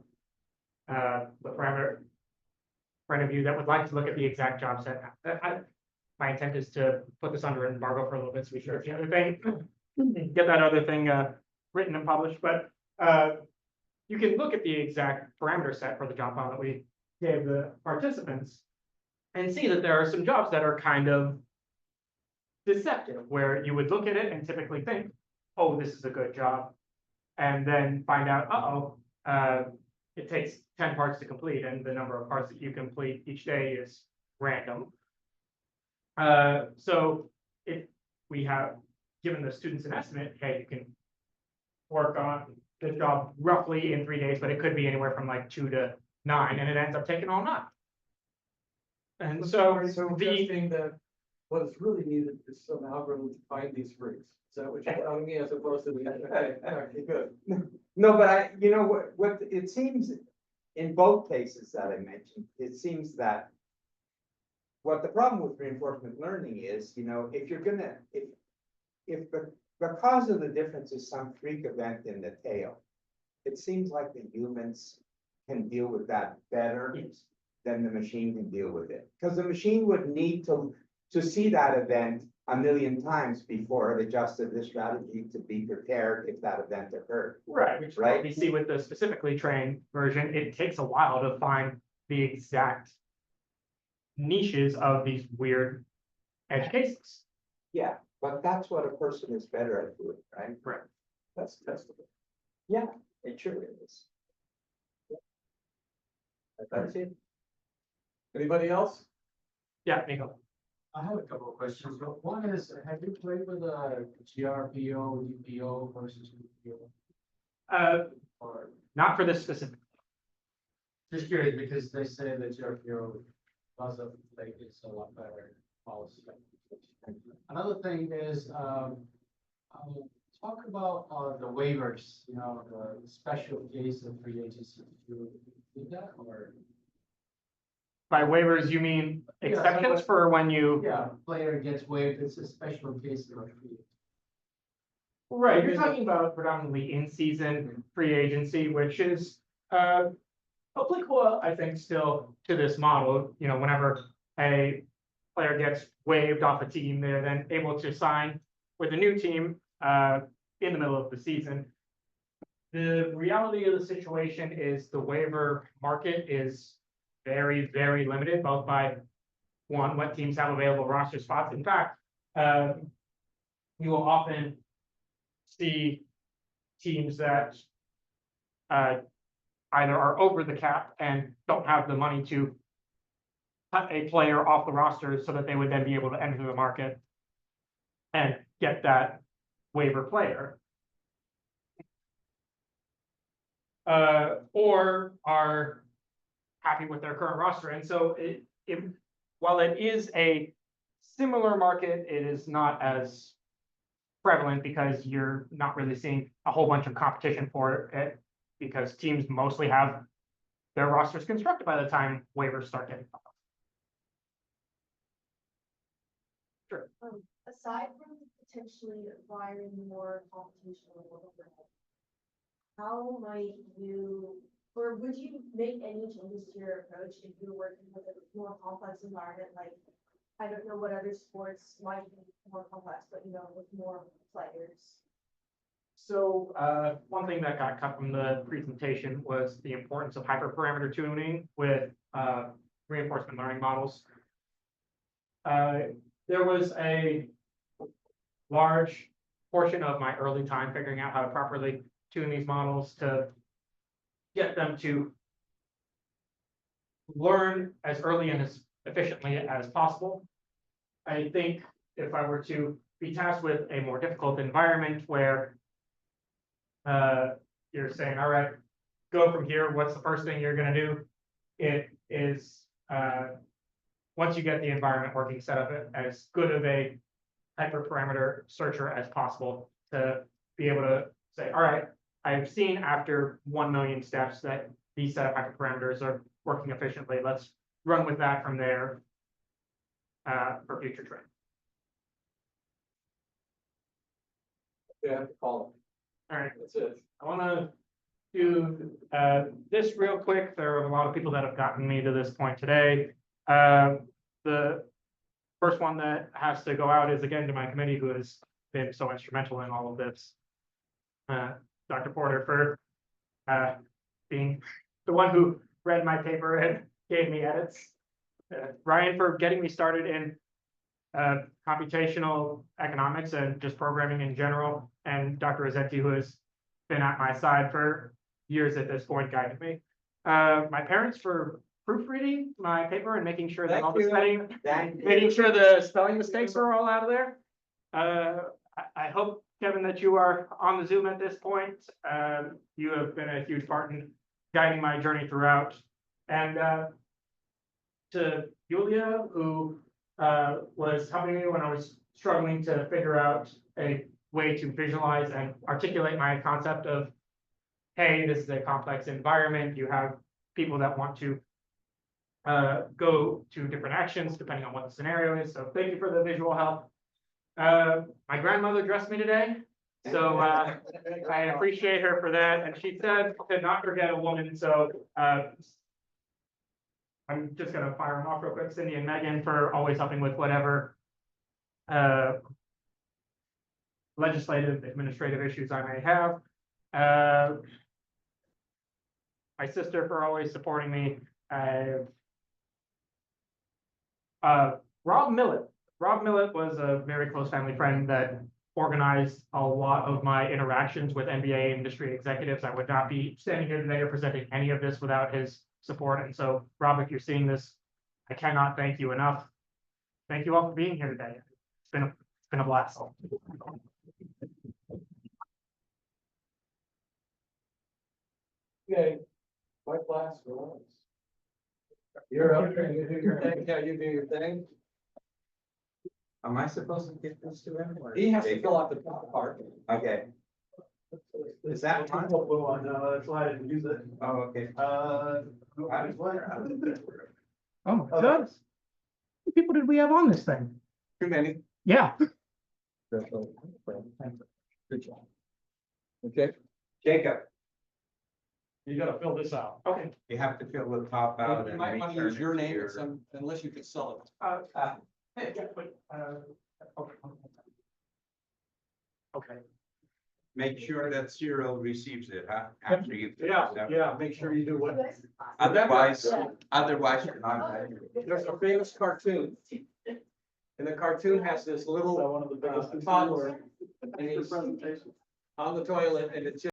the parameter. For any of you that would like to look at the exact job set, my intent is to put this under embargo for a little bit, so we should get the other thing, get that other thing written and published, but you can look at the exact parameter set for the job file that we gave the participants and see that there are some jobs that are kind of deceptive, where you would look at it and typically think, oh, this is a good job, and then find out, it takes 10 parts to complete, and the number of parts that you complete each day is random. So if we have given the students an estimate, hey, you can work on this job roughly in 3 days, but it could be anywhere from like 2 to 9, and it ends up taking all night. And so Suggesting that what is really needed is some algorithm to find these freaks. Is that what you're telling me, as opposed to the, okay, good. No, but what it seems in both cases that I mentioned, it seems that what the problem with reinforcement learning is, if you're gonna, if the cause of the difference is some freak event in the tail, it seems like the humans can deal with that better than the machine can deal with it. Because the machine would need to see that event a million times before it adjusted the strategy to be prepared if that event occurred. Right, which Right. we see with the specifically trained version, it takes a while to find the exact niches of these weird edge cases. Yeah, but that's what a person is better at doing, right? Right. That's testable. Yeah, it sure is. That's it. Anybody else? Yeah, Nico. I have a couple of questions. One is, have you played with a GRPO, UPO versus UPO? Or Not for this specific. just curious because they say that GRPO because of like it's a lot better policy. Another thing is, talk about the waivers, the special case of free agency. Did you do that or? By waivers, you mean Yeah, exceptions so for when you? Yeah, player gets waived. It's a special case of free. Right, you're talking about predominantly in-season free agency, which is applicable, I think, still to this model. Whenever a player gets waived off a team, they're then able to sign with a new team in the middle of the season. The reality of the situation is the waiver market is very, very limited, both by one, what teams have available roster spots. In fact, you will often see teams that either are over the cap and don't have the money to cut a player off the roster so that they would then be able to enter the market and get that waiver player. Or are happy with their current roster. And so while it is a similar market, it is not as prevalent because you're not really seeing a whole bunch of competition for it because teams mostly have their rosters constructed by the time waivers start getting filed. Sure. Aside from potentially acquiring more computational overhead, how might you, or would you make any changes to your approach if you were working with a more complex environment? Like, I don't know what other sports might be more complex, but with more players. So one thing that got cut from the presentation was the importance of hyperparameter tuning with reinforcement learning models. There was a large portion of my early time figuring out how to properly tune these models to get them to learn as early and as efficiently as possible. I think if I were to be tasked with a more difficult environment where you're saying, all right, go from here, what's the first thing you're going to do? It is, once you get the environment working, set up as good of a hyperparameter searcher as possible to be able to say, all right, I've seen after 1 million steps that these set of hyperparameters are working efficiently. Let's run with that from there for future training. They have to call All right, it. That's it. I want to do this real quick. There are a lot of people that have gotten me to this point today. The first one that has to go out is again to my committee who has been so instrumental in all of this. Dr. Porter for being the one who read my paper and gave me edits. Ryan for getting me started in computational economics and just programming in general, and Dr. Rossetti, who has been at my side for years at this point, guiding me. My parents for proofreading my paper and making sure that all the spelling, making sure the spelling mistakes are all out of there. I hope, Kevin, that you are on the Zoom at this point. You have been a huge part in guiding my journey throughout. And to Julia, who was helping me when I was struggling to figure out a way to visualize and articulate my concept of, hey, this is a complex environment. You have people that want to go to different actions depending on what the scenario is. So thank you for the visual help. My grandmother dressed me today, so I appreciate her for that. And she said to not forget a woman. So I'm just gonna fire them off real quick. Cindy and Megan for always helping with whatever legislative, administrative issues I may have. My sister for always supporting me. Rob Millett. Rob Millett was a very close family friend that organized a lot of my interactions with MBA industry executives. I would not be standing here today or presenting any of this without his support. And so, Rob, if you're seeing this, I cannot thank you enough. Thank you all for being here today. It's been a blast. Okay, my class, relax. You're up there, you do your thing, yeah, you do your thing. Am I supposed to give this to him? or- He has to fill out the top part. Okay, Is that mine? No, that's why I didn't use it. oh, okay. Oh my goodness. How many people did we have on this thing? Too many. Yeah. Good job. Okay, Jacob, you gotta fill this out. Okay. you have to fill the top out. You and might wanna return use your it to name your- or some, unless you can sell it. Hey, yeah, wait, okay. Make sure that Cyril receives it, huh? After you. fill Yeah, this out. yeah, make sure you do what. Otherwise, Yeah. otherwise you're not. There's a famous cartoon. And the cartoon has this little toddler. And he's on the toilet and it's just